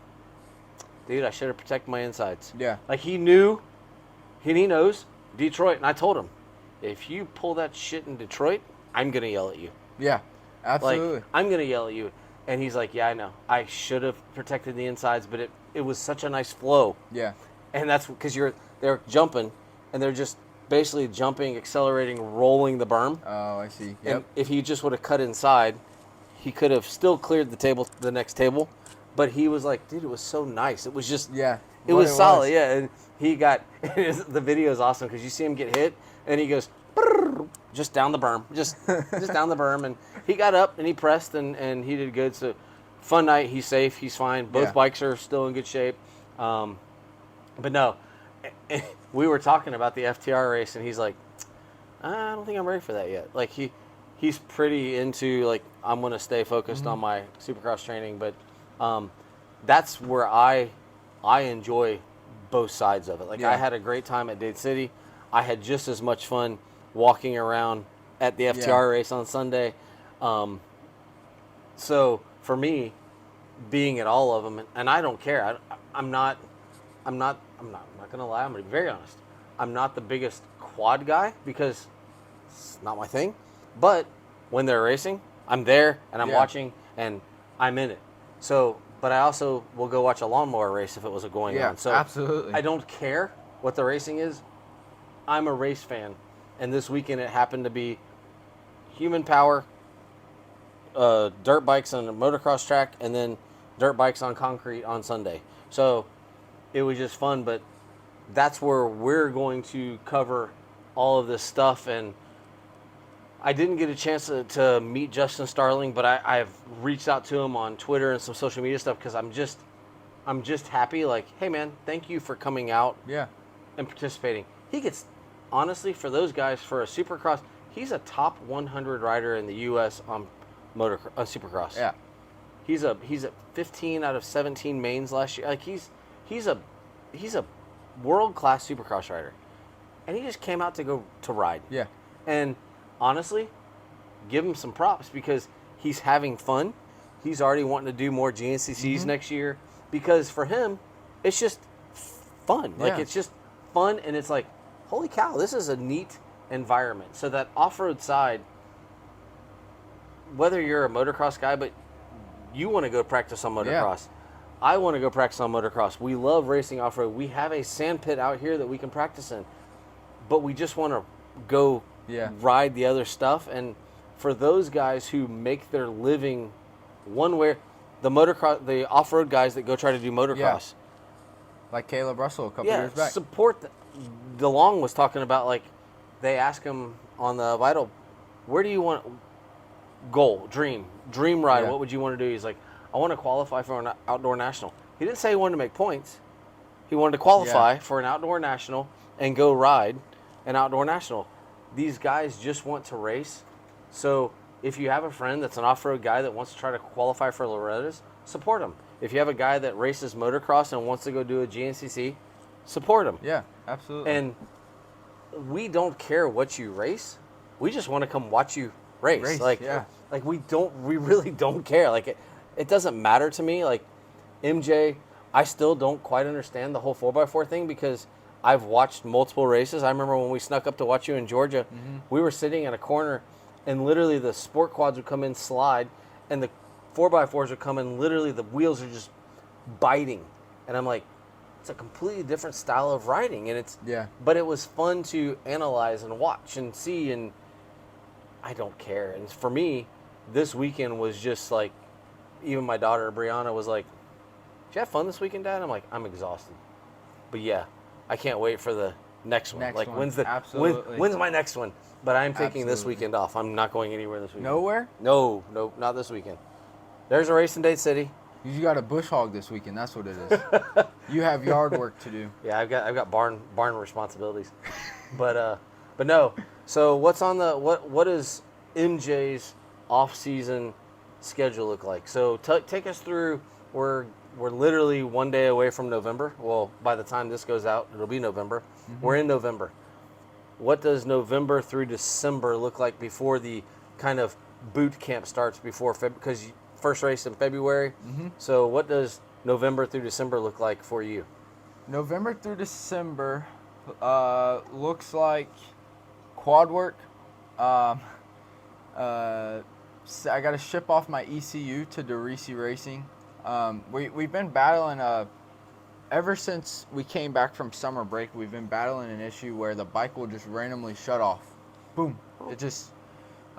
dude, I should have protected my insides. Yeah. Like he knew, he knows Detroit, and I told him, if you pull that shit in Detroit, I'm gonna yell at you. Yeah, absolutely. Like I'm gonna yell at you. And he's like, yeah, I know. I should have protected the insides, but it was such a nice flow. Yeah. And that's because they're jumping, and they're just basically jumping, accelerating, rolling the berm. Oh, I see. Yep. And if he just would have cut inside, he could have still cleared the next table, But he was like, dude, it was so nice. It was just, Yeah. it was solid, yeah. And he got, the video is awesome because you see him get hit, and he goes, "Brrr," just down the berm, just down the berm. And he got up and he pressed, and he did good. So, fun night. He's safe. He's fine. Both bikes are still in good shape. But no, we were talking about the FTR race, and he's like, I don't think I'm ready for that yet. Like, he's pretty into, like, I'm going to stay focused on my Supercross training. But that's where I enjoy both sides of it. Like, I had a great time at Dade City. I had just as much fun walking around at the FTR race on Sunday. So for me, being at all of them, and I don't care. I'm not gonna lie. I'm gonna be very honest. I'm not the biggest quad guy because it's not my thing. But when they're racing, I'm there and I'm watching and I'm in it. So, but I also will go watch a lawnmower race if it was going on. So absolutely. I don't care what the racing is. I'm a race fan, and this weekend it happened to be human power, dirt bikes on a motocross track, and then dirt bikes on concrete on Sunday. So it was just fun, but that's where we're going to cover all of this stuff. And I didn't get a chance to meet Justin Starling, but I've reached out to him on Twitter and some social media stuff because I'm just happy. Like, hey man, thank you for coming out and participating. He gets, honestly, for those guys, for a Supercross, he's a top 100 rider in the U.S. on Supercross. Yeah. He's at 15 out of 17 mains last year. Like, he's a world-class Supercross rider. And he just came out to ride. Yeah. And honestly, give him some props because he's having fun. He's already wanting to do more GNCCs next year because for him, it's just fun. Like, it's just fun, and it's like, holy cow, this is a neat environment. So that off-road side, whether you're a motocross guy, but you want to go practice on motocross. I want to go practice on motocross. We love racing off-road. We have a sand pit out here that we can practice in, but we just want to go ride the other stuff. And for those guys who make their living one way, the off-road guys that go try to do motocross. Like Caleb Russell a couple years back. Support. DeLong was talking about, like, they asked him on the Vital, where do you want dream ride? What would you want to do? He's like, I want to qualify for an outdoor national. He didn't say he wanted to make points. He wanted to qualify for an outdoor national and go ride an outdoor national. These guys just want to race. So if you have a friend that's an off-road guy that wants to try to qualify for Loretta's, support him. If you have a guy that races motocross and wants to go do a GNCC, support him. Yeah, absolutely. And we don't care what you race. We just want to come watch you race. Like we really don't care. Like it doesn't matter to me. Like MJ, I still don't quite understand the whole 4x4 thing because I've watched multiple races. I remember when we snuck up to watch you in Georgia, we were sitting in a corner and literally the sport quads would come in slide and the 4x4s would come in, literally the wheels are just biting. And I'm like, it's a completely different style of riding. And but it was fun to analyze and watch and see, and I don't care. And for me, this weekend was just like, even my daughter Brianna was like, did you have fun this weekend, Dad? I'm like, I'm exhausted. But yeah, I can't wait for the next one. When's my next one? But I'm taking this weekend off. I'm not going anywhere this weekend. Nowhere? No, not this weekend. There's a race in Dade City. You got a bush hog this weekend. That's what it is. You have yard work to do. Yeah, I've got barn responsibilities. but no. So what's on the what does MJ's off-season schedule look like? So take us through. We're literally one day away from November. Well, by the time this goes out, it'll be November. We're in November. What does November through December look like before the kind of boot camp starts before February? Because first race in February. So what does November through December look like for you? November through December looks like quad work. I got to ship off my ECU to DeRisi Racing. We've been battling ever since we came back from summer break. We've been battling an issue where the bike will just randomly shut off. Boom! It just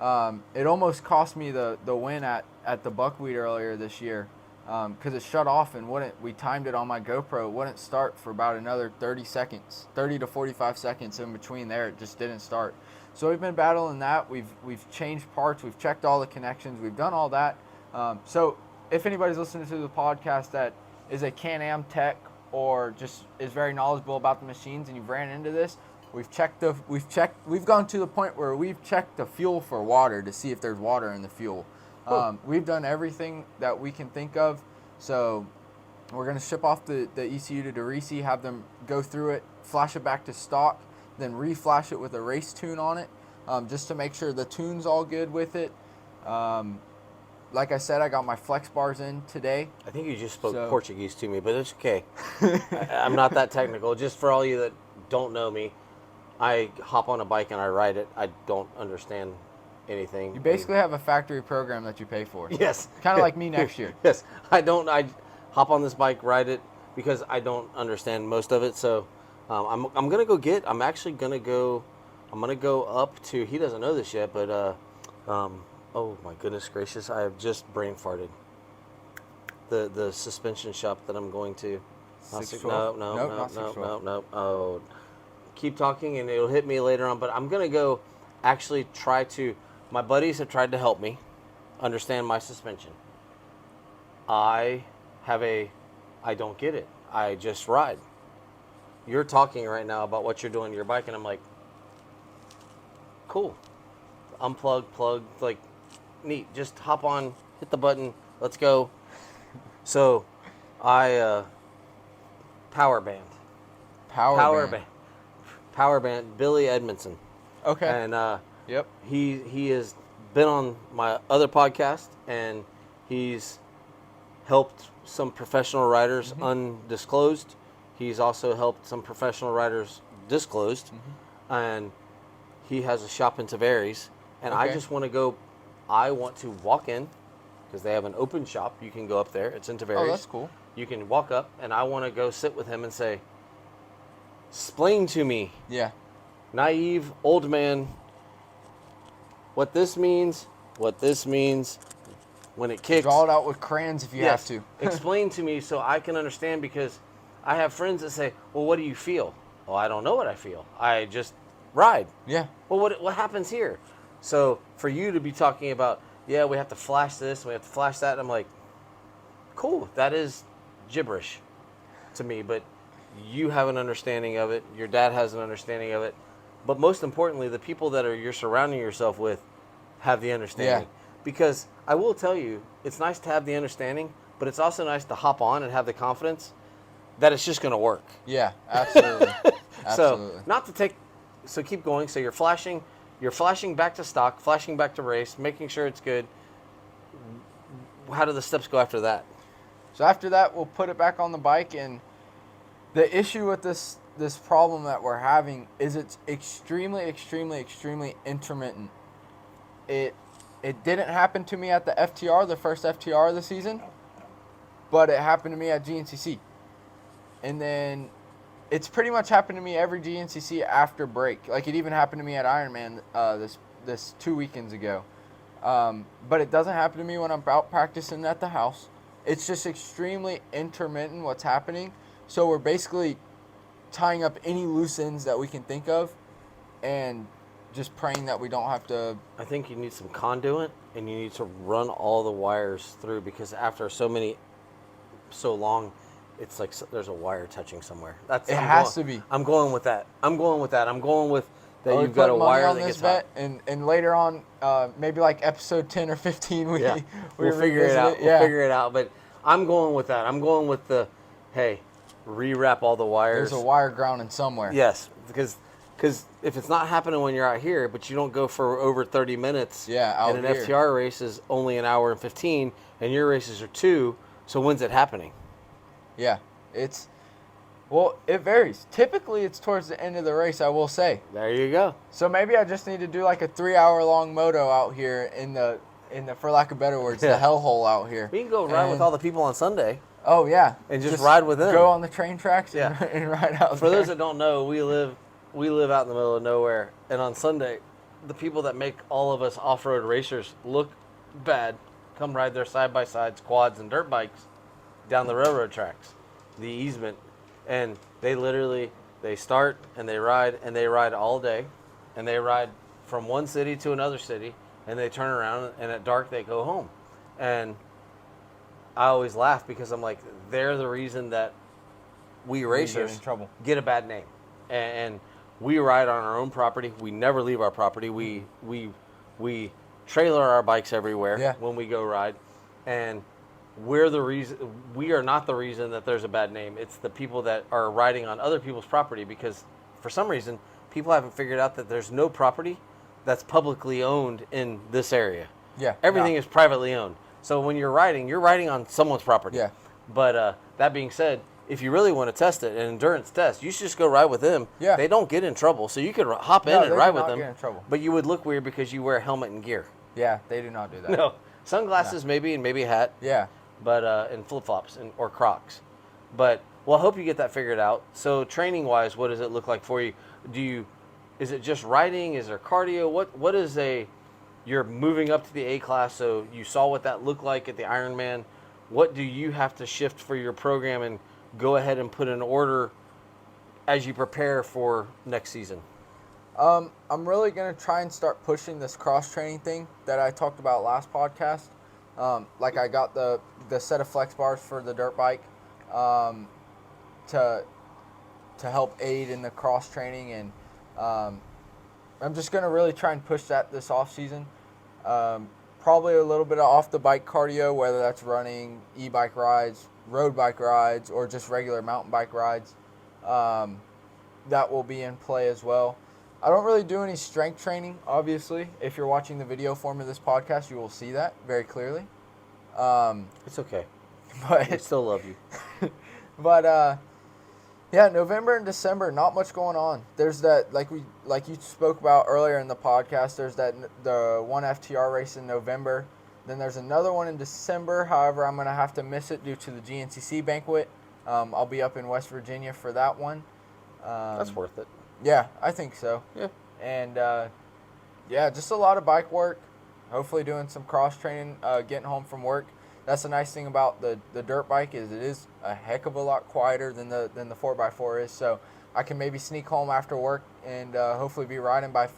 it almost cost me the win at the Buckwheat earlier this year. because it shut off and we timed it on my GoPro. It wouldn't start for about another 30 to 45 seconds in between there. It just didn't start. So we've been battling that. We've changed parts. We've checked all the connections. We've done all that. So if anybody's listening to the podcast that is a Can-Am tech or just is very knowledgeable about the machines and you've ran into this, we've gone to the point where we've checked the fuel for water to see if there's water in the fuel. We've done everything that we can think of. So we're going to ship off the ECU to DeRisi, have them go through it, flash it back to stock, then reflash it with a race tune on it, just to make sure the tune's all good with it. Like I said, I got my flex bars in today. I think you just spoke Portuguese to me, but it's okay. I'm not that technical. Just for all you that don't know me, I hop on a bike and I ride it. I don't understand anything. You basically have a factory program that you pay for. Yes. Kind of like me next year. Yes. I hop on this bike, ride it, because I don't understand most of it. So I'm going to I'm actually going to go up to, he doesn't know this yet, but oh my goodness gracious, I have just brain farted. The suspension shop that I'm going to. No. Oh, keep talking and it'll hit me later on. But I'm going to go actually try to, my buddies have tried to help me understand my suspension. I don't get it. I just ride. You're talking right now about what you're doing to your bike, and I'm like, cool. Unplug, plug, like, neat. Just hop on, hit the button, let's go. So, Power band, Billy Edmondson. Okay. And yep. He has been on my other podcast, and he's helped some professional riders undisclosed. He's also helped some professional riders disclosed, and he has a shop in Tavares. And I just want to go. I want to walk in because they have an open shop. You can go up there. It's in Tavares. Oh, that's cool. You can walk up, and I want to go sit with him and say, explain to me, naive old man, what this means when it kicks. Draw it out with crayons if you have to. Explain to me so I can understand, because I have friends that say, well, what do you feel? Well, I don't know what I feel. I just ride. Yeah. Well, what happens here? So for you to be talking about, we have to flash this, we have to flash that, I'm like, cool, that is gibberish to me, but you have an understanding of it, your dad has an understanding of it, but most importantly, the people that you're surrounding yourself with have the understanding. Yeah. Because I will tell you, it's nice to have the understanding, but it's also nice to hop on and have the confidence that it's just going to work. Yeah, absolutely. So keep going. So you're flashing back to stock, flashing back to race, making sure it's good. How do the steps go after that? So after that, we'll put it back on the bike, and the issue with this problem that we're having is it's extremely, extremely, extremely intermittent. It didn't happen to me at the FTR, the first FTR of the season, but it happened to me at GNCC. And then it's pretty much happened to me every GNCC after break. Like, it even happened to me at Ironman this 2 weekends ago. But it doesn't happen to me when I'm out practicing at the house. It's just extremely intermittent what's happening. So we're basically tying up any loose ends that we can think of and just praying that we don't have to. I think you need some conduit, and you need to run all the wires through, because after so long, it's like there's a wire touching somewhere. Has to be. I'm going with that. I'm going with that you've got a wire that gets hot. And later on, maybe like episode 10 or 15, we'll figure it out. We'll figure it out. But I'm going with that. I'm going with rewrap all the wires. There's a wire grounding somewhere. Yes, because if it's not happening when you're out here, but you don't go for over 30 minutes, out and an here. FTR race is only an hour and 15, and your races are 2, so when's it happening? Yeah, it varies. Typically, it's towards the end of the race, I will say. There you go. So maybe I just need to do like a 3-hour-long moto out here in the, for lack of better words, the hellhole out here. We can go ride with all the people on Sunday. Oh, yeah. And just ride with them. Go on the train tracks and ride out For those that don't know, we live out in the middle of nowhere, and on Sunday, the people that make all of us off-road racers look bad come ride their side-by-sides, quads, and dirt bikes down the railroad tracks, the easement, and they start and they ride all day, and they ride from one city to another city, and they turn around, and at dark they go home. And I always laugh because I'm like, they're the reason that we racers get in trouble. Get a bad name. And we ride on our own property. We never leave our property. We trailer our bikes everywhere when we go ride, and we are not the reason that there's a bad name. It's the people that are riding on other people's property, because for some reason people haven't figured out that there's no property that's publicly owned in this area. Yeah. Everything is privately owned. So when you're riding on someone's property. Yeah. But that being said, if you really want to test it, an endurance test, you should just go ride with them. Yeah. They don't get in trouble, so you could hop in and ride with them. Get in trouble. But you would look weird because you wear a helmet and gear. Yeah, they do not do that. No. Sunglasses maybe, and maybe a hat. Yeah. But and flip-flops or Crocs. But, well, I hope you get that figured out. So training-wise, what does it look like for you? Is it just riding? Is there cardio? What is you're moving up to the A class, so you saw what that looked like at the Ironman. What do you have to shift for your program and go ahead and put in order as you prepare for next season? I'm really going to try and start pushing this cross-training thing that I talked about last podcast. Like I got the set of flex bars for the dirt bike to help aid in the cross-training, and I'm just going to really try and push that this off-season. Probably a little bit of off-the-bike cardio, whether that's running, e-bike rides, road bike rides, or just regular mountain bike rides. That will be in play as well. I don't really do any strength training, obviously. If you're watching the video form of this podcast, you will see that very clearly. It's okay. But I still love you. But yeah, November and December, not much going on. There's that, like you spoke about earlier in the podcast, there's the one FTR race in November. Then there's another one in December. However, I'm going to have to miss it due to the GNCC banquet. I'll be up in West Virginia for that one. That's worth it. Yeah, I think so. Yeah. And yeah, just a lot of bike work. Hopefully doing some cross training, getting home from work. That's the nice thing about the dirt bike is it is a heck of a lot quieter than the 4x4 is. So I can maybe sneak home after work and hopefully be riding by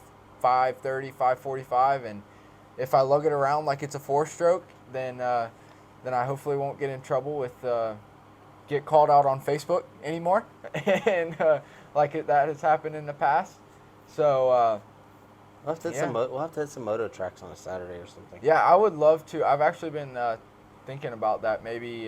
5:30, 5:45. And if I lug it around like it's a 4-stroke, then I hopefully won't get in trouble with get called out on Facebook anymore, and that has happened in the past. So we'll have to hit some moto tracks on a Saturday or something. Yeah, I would love to. I've actually been thinking about that, maybe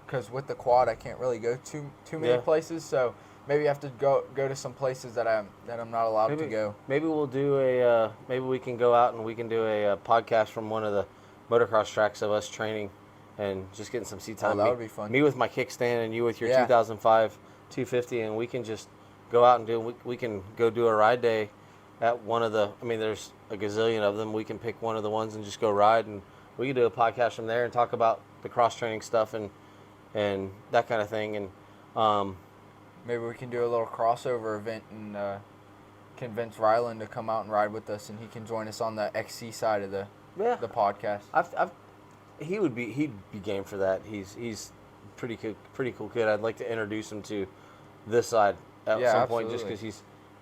because with the quad I can't really go too many places, so maybe I have to go to some places that I'm not allowed to go. Maybe we'll do maybe we can go out and we can do a podcast from one of the motocross tracks of us training and just getting some seat time. That would be fun. Me with my kickstand and you with your 2005 250, and we can just go out and we can go do a ride day at one of the, there's a gazillion of them. We can pick one of the ones and just go ride, and we can do a podcast from there and talk about the cross-training stuff and that kind of thing. And maybe we can do a little crossover event and convince Ryland to come out and ride with us, and he can join us on the XC side of the podcast. He'd be game for that. He's pretty cool kid. I'd like to introduce him to this side at some point, just because he's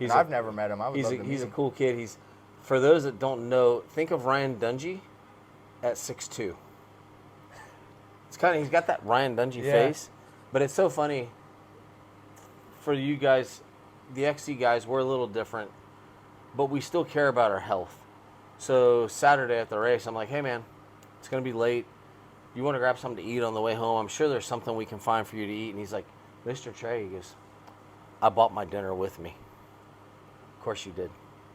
I've never met him. He's a cool kid. He's, for those that don't know, think of Ryan Dungey at 6'2". He's got that Ryan Dungey face, but it's so funny for you guys, the XC guys. We're a little different, but we still care about our health. So Saturday at the race, I'm like, hey man, it's gonna be late. You want to grab something to eat on the way home? I'm sure there's something we can find for you to eat. And he's like, Mr. Trey, he goes, I bought my dinner with me. Of course you did.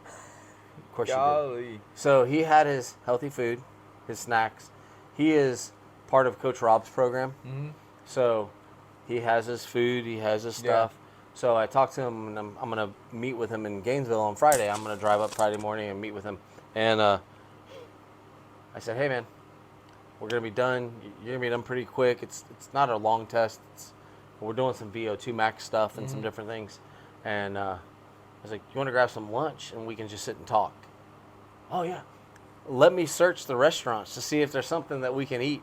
Of course you did. So he had his healthy food, his snacks. He is part of Coach Rob's program. Mm-hmm. So he has his food, he has his stuff. Yeah. So I talked to him, and I'm going to meet with him in Gainesville on Friday. I'm going to drive up Friday morning and meet with him. And I said, hey, man, we're going to be done. You're going to be done pretty quick. It's not a long test. We're doing some VO2 max stuff and some different things. And I was like, you want to grab some lunch and we can just sit and talk? Oh, yeah. Let me search the restaurants to see if there's something that we can eat.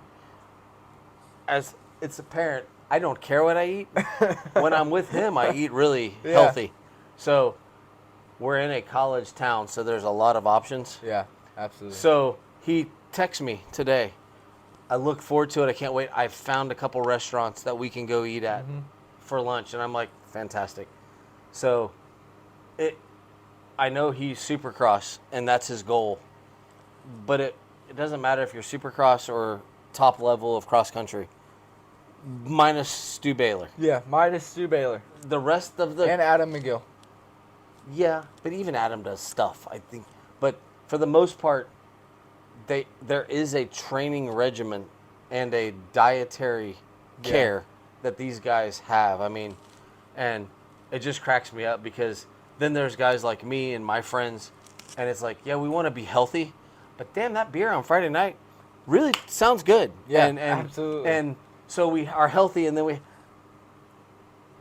As it's apparent I don't care what I eat. When I'm with him, I eat really healthy. So we're in a college town, so there's a lot of options. Yeah, absolutely. So he texted me today. I look forward to it. I can't wait. I found a couple restaurants that we can go eat at for lunch, and I'm like, fantastic. So I know he's Supercross, and that's his goal. But it doesn't matter if you're Supercross or top level of cross country. Minus Stu Baylor. Yeah, minus Stu Baylor. The rest of the... And Adam McGill. Yeah, but even Adam does stuff, I think. But for the most part, there is a training regimen and a dietary care that these guys have. I mean, and it just cracks me up because then there's guys like me and my friends, and it's like, yeah, we want to be healthy, but damn, that beer on Friday night really sounds good. Yeah, and absolutely. And so we are healthy, and then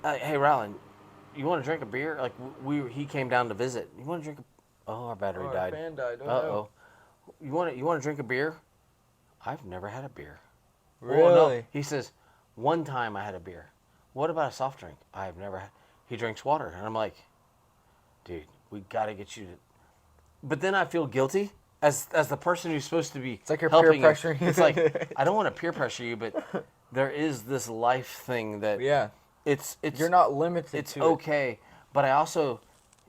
hey, Rowland, you want to drink a beer? Like he came down to visit. You want to drink our battery died. Our fan died. Oh, Uh-oh. You want to drink a beer? I've never had a beer. Really? Oh, no. He says, one time I had a beer. What about a soft drink? I've never had. He drinks water. And I'm like, dude, we got to get you to. But then I feel guilty as the person who's supposed to be It's like you're helping peer pressuring. It's like, I don't want to peer pressure you, but there is this life thing that it's you're not limited it's to okay. But I also,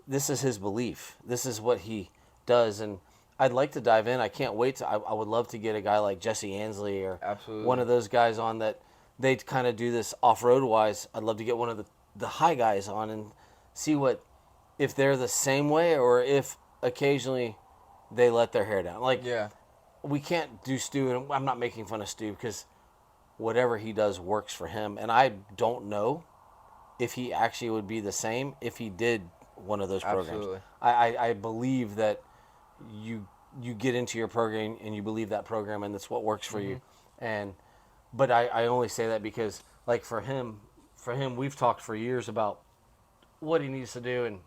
this is his belief. This is what he does. And I'd like to dive in. I can't wait to. I would love to get a guy like Jesse Ansley or one of those guys on that they kind of do this off-road wise. I'd love to get one of the high guys on and see if they're the same way or if occasionally they let their hair down. Like, we can't do Stu, and I'm not making fun of Stu because whatever he does works for him. And I don't know if he actually would be the same if he did one of those programs. Absolutely. I believe that you get into your program and you believe that program and that's what works for you. But I only say that because, like, for him, we've talked for years about what he needs to do, and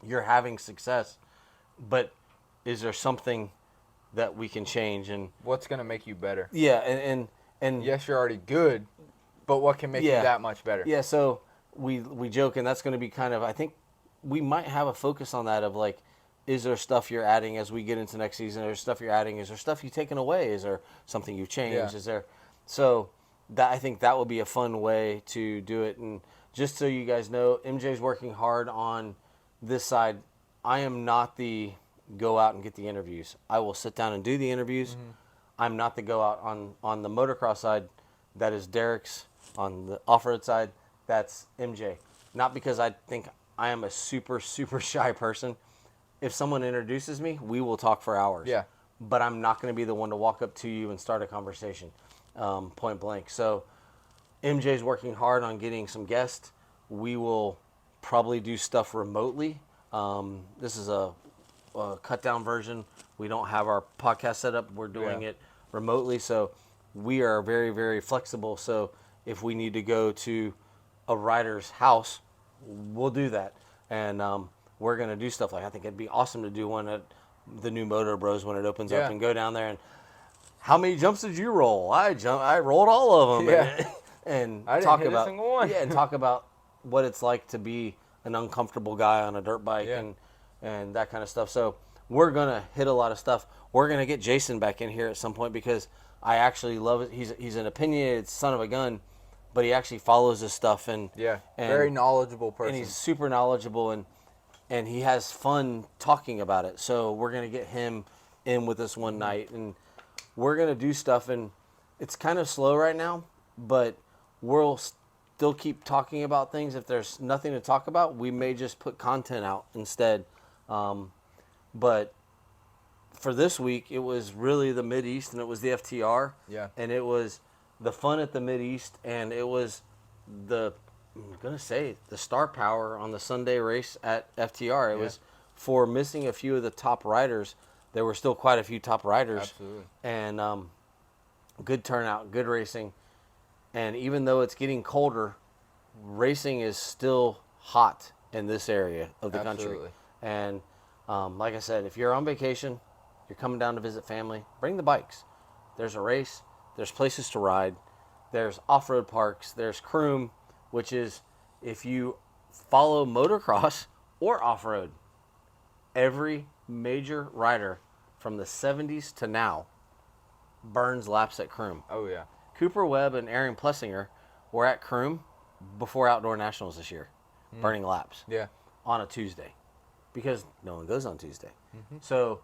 you're having success. But is there something that we can change? And what's going to make you better? Yeah, and yes, you're already good, but what can make you that much better? Yeah, so we joke, and that's going to be kind of, I think we might have a focus on that of, like, is there stuff you're adding as we get into next season? Is there stuff you're adding? Is there stuff you've taken away? Is there something you've changed? Is there... So that I think that would be a fun way to do it. And just so you guys know, MJ's working hard on this side. I am not the go out and get the interviews. I will sit down and do the interviews. I'm not the go out on the motocross side. That is Derek's. On the off-road side, that's MJ. Not because I think I am a super, super shy person. If someone introduces me, we will talk for hours. Yeah. But I'm not going to be the one to walk up to you and start a conversation, point blank. So MJ's working hard on getting some guests. We will probably do stuff remotely. This is a cut-down version. We don't have our podcast set up. We're doing it remotely. So we are very, very flexible. So if we need to go to a rider's house, we'll do that. And we're going to do stuff like, I think it'd be awesome to do one at the new Moto Bros when it opens up and go down there. And how many jumps did you roll? I rolled all of them. And I didn't talk hit about a single one. and talk about what it's like to be an uncomfortable guy on a dirt bike and that kind of stuff. So we're going to hit a lot of stuff. We're going to get Jason back in here at some point because I actually love it. He's an opinionated son of a gun, but he actually follows this stuff and very knowledgeable person. And he's super knowledgeable and he has fun talking about it. So we're going to get him in with us one night, and we're going to do stuff. And it's kind of slow right now, but we'll still keep talking about things. If there's nothing to talk about, we may just put content out instead. But for this week, it was really the Mid-East, and it was the FTR. Yeah. And it was the fun at the Mid-East, and it was I'm going to say the star power on the Sunday race at FTR. It was for missing a few of the top riders. There were still quite a few top riders. Absolutely. And good turnout, good racing. And even though it's getting colder, racing is still hot in this area of the country. And like I said, if you're on vacation, you're coming down to visit family, bring the bikes. There's a race. There's places to ride. There's off-road parks. There's Croom, which is if you follow motocross or off-road, every major rider from the 70s to now burns laps at Croom. Oh, yeah. Cooper Webb and Aaron Plessinger were at Croom before Outdoor Nationals this year, burning laps Yeah. on a Tuesday because no one goes on Tuesday. So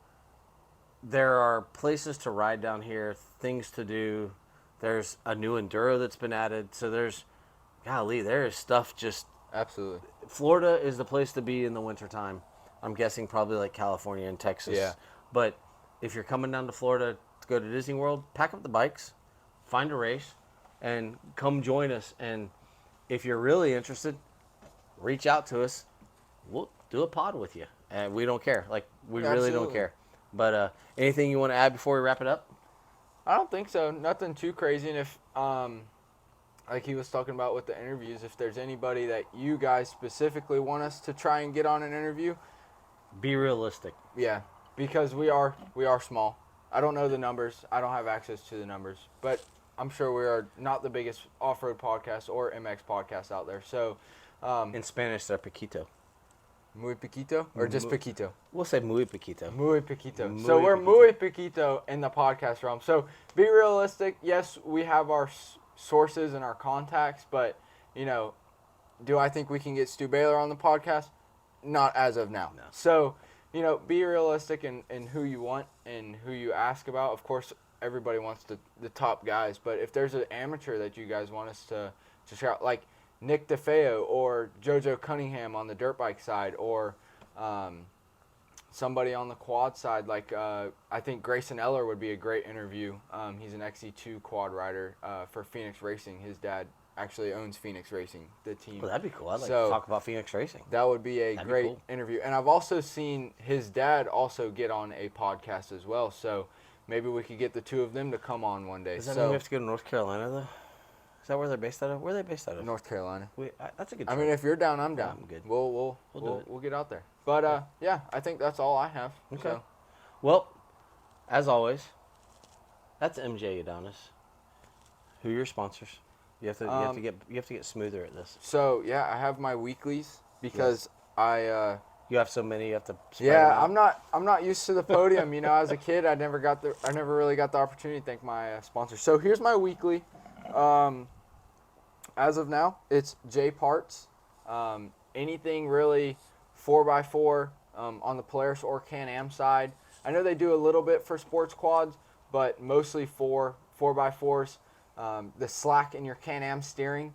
there are places to ride down here, things to do. There's a new enduro that's been added. So there is stuff just. Absolutely. Florida is the place to be in the wintertime. I'm guessing probably like California and Texas. Yeah. But if you're coming down to Florida to go to Disney World, pack up the bikes, find a race, and come join us. And if you're really interested, reach out to us. We'll do a pod with you. And we don't care. Like, we really don't Absolutely. care. But anything you want to add before we wrap it up? I don't think so. Nothing too crazy. And if, like he was talking about with the interviews, if there's anybody that you guys specifically want us to try and get on an interview, Be realistic. yeah, because we are small. I don't know the numbers. I don't have access to the numbers, but I'm sure we are not the biggest off-road podcast or MX podcast out there. So, In Spanish, they're Paquito. muy poquito or just poquito? We'll say muy Paquito. Muy poquito. Muy So we're poquito. muy poquito in the podcast realm. So be realistic. Yes, we have our sources and our contacts, but, do I think we can get Stu Baylor on the podcast? Not as of now. No. So, be realistic in who you want and who you ask about. Of course, everybody wants the top guys, but if there's an amateur that you guys want us to shout, like Nick DeFeo or JoJo Cunningham on the dirt bike side, or somebody on the quad side, like I think Grayson Eller would be a great interview. He's an XC2 quad rider for Phoenix Racing. His dad actually owns Phoenix Racing, the team. Well, that'd be cool. I'd like So- to talk about Phoenix Racing. That would be a That'd be great cool. interview. And I've also seen his dad also get on a podcast as well. So maybe we could get the two of them to come on one day. Does that So mean we have to go to North Carolina, though? Is that where they're based out of? Where are they based out of? North Carolina. That's a good I trip. mean, if you're down, I'm down. I'm good. We'll do it. we'll get out there. But yeah, I think that's all I have. Okay. So, Well, as always, that's MJ Adonis. Who are your sponsors? You have to get smoother at this. so yeah, I have my weeklies because I You have so many. You have to. Spread yeah, them out. I'm not used to the podium. As a kid, I never really got the opportunity to thank my sponsors. So here's my weekly. As of now, it's J Parts. Anything really 4x4 on the Polaris or Can-Am side. I know they do a little bit for sports quads, but mostly for 4x4s. The slack in your Can-Am steering,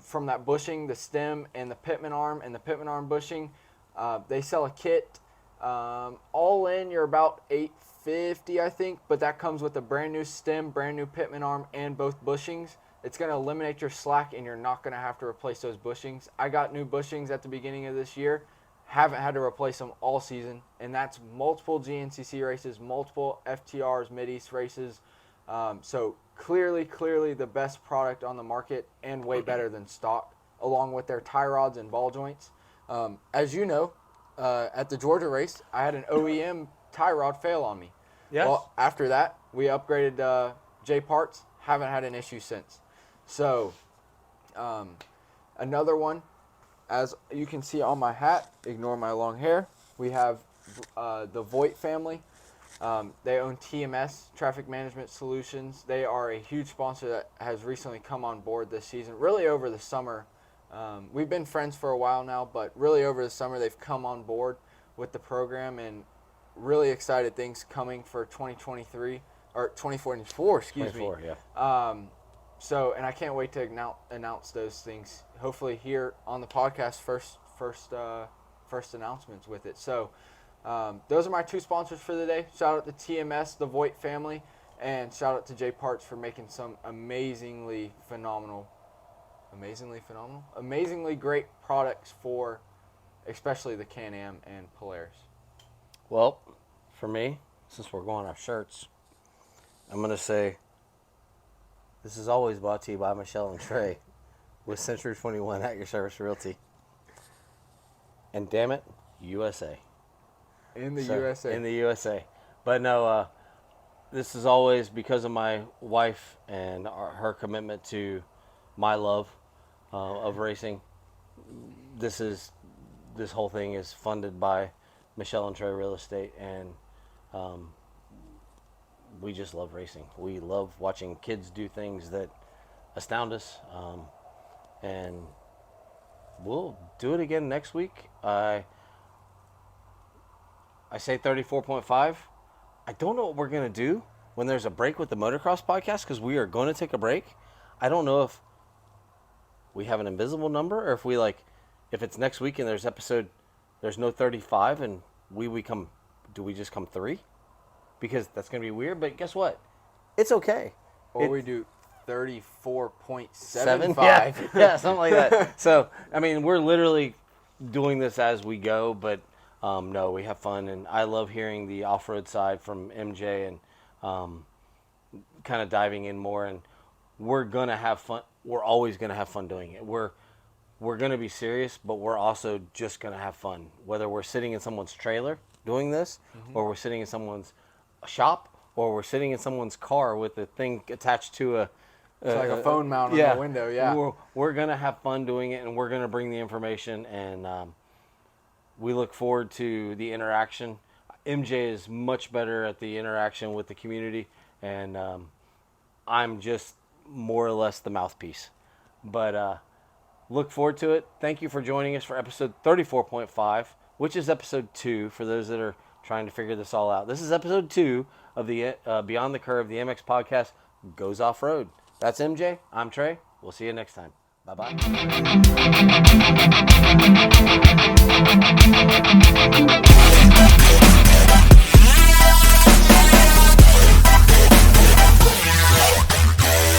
from that bushing, the stem, and the pitman arm bushing. They sell a kit. All in, you're about $850, I think, but that comes with a brand new stem, brand new pitman arm, and both bushings. It's going to eliminate your slack, and you're not going to have to replace those bushings. I got new bushings at the beginning of this year. Haven't had to replace them all season, and that's multiple GNCC races, multiple FTRs, Mid-East races. So clearly the best product on the market and way better than stock, along with their tie rods and ball joints. As you know, at the Georgia race, I had an OEM tie rod fail on me. Yes. Well, after that, we upgraded J Parts. Haven't had an issue since. So, another one, as you can see on my hat, ignore my long hair, we have the Voigt family. They own TMS, Traffic Management Solutions. They are a huge sponsor that has recently come on board this season, really over the summer. We've been friends for a while now, but really over the summer they've come on board with the program, and really excited things coming for 2023 or 2024, excuse 24, me. yeah. So, and I can't wait to announce those things. Hopefully here on the podcast, first announcements with it. So, those are my two sponsors for the day. Shout out to TMS, the Voigt family, and shout out to J Parts for making some amazingly great products for especially the Can-Am and Polaris. Well, for me, since we're going off shirts, I'm going to say this is always brought to you by Michelle and Trey with Century 21 at your service realty. And damn it, USA. In the So, USA. In the USA. But no, this is always because of my wife and her commitment to my love of racing. This whole thing is funded by Michelle and Trey Real Estate, and we just love racing. We love watching kids do things that astound us, and we'll do it again next week. I say 34.5. I don't know what we're going to do when there's a break with the motocross podcast, because we are going to take a break. I don't know if we have an invisible number, or if it's next week and there's no 35 and do we just come 3? Because that's going to be weird, but guess what? It's okay. Or we do 34.75. Yeah, something like that. So, I mean, we're literally doing this as we go, but no, we have fun, and I love hearing the off-road side from MJ and kind of diving in more, and we're going to have fun. We're always going to have fun doing it. We're going to be serious, but we're also just going to have fun. Whether we're sitting in someone's trailer doing this, or we're sitting in someone's shop, or we're sitting in someone's car with a thing attached to it's like a phone mount on the window, yeah. We're going to have fun doing it, and we're going to bring the information, and we look forward to the interaction. MJ is much better at the interaction with the community, and I'm just more or less the mouthpiece. But look forward to it. Thank you for joining us for episode 34.5, which is episode 2 for those that are trying to figure this all out. This is episode 2 of the Beyond the Curve, the MX podcast goes off-road. That's MJ. I'm Trey. We'll see you next time. Bye-bye.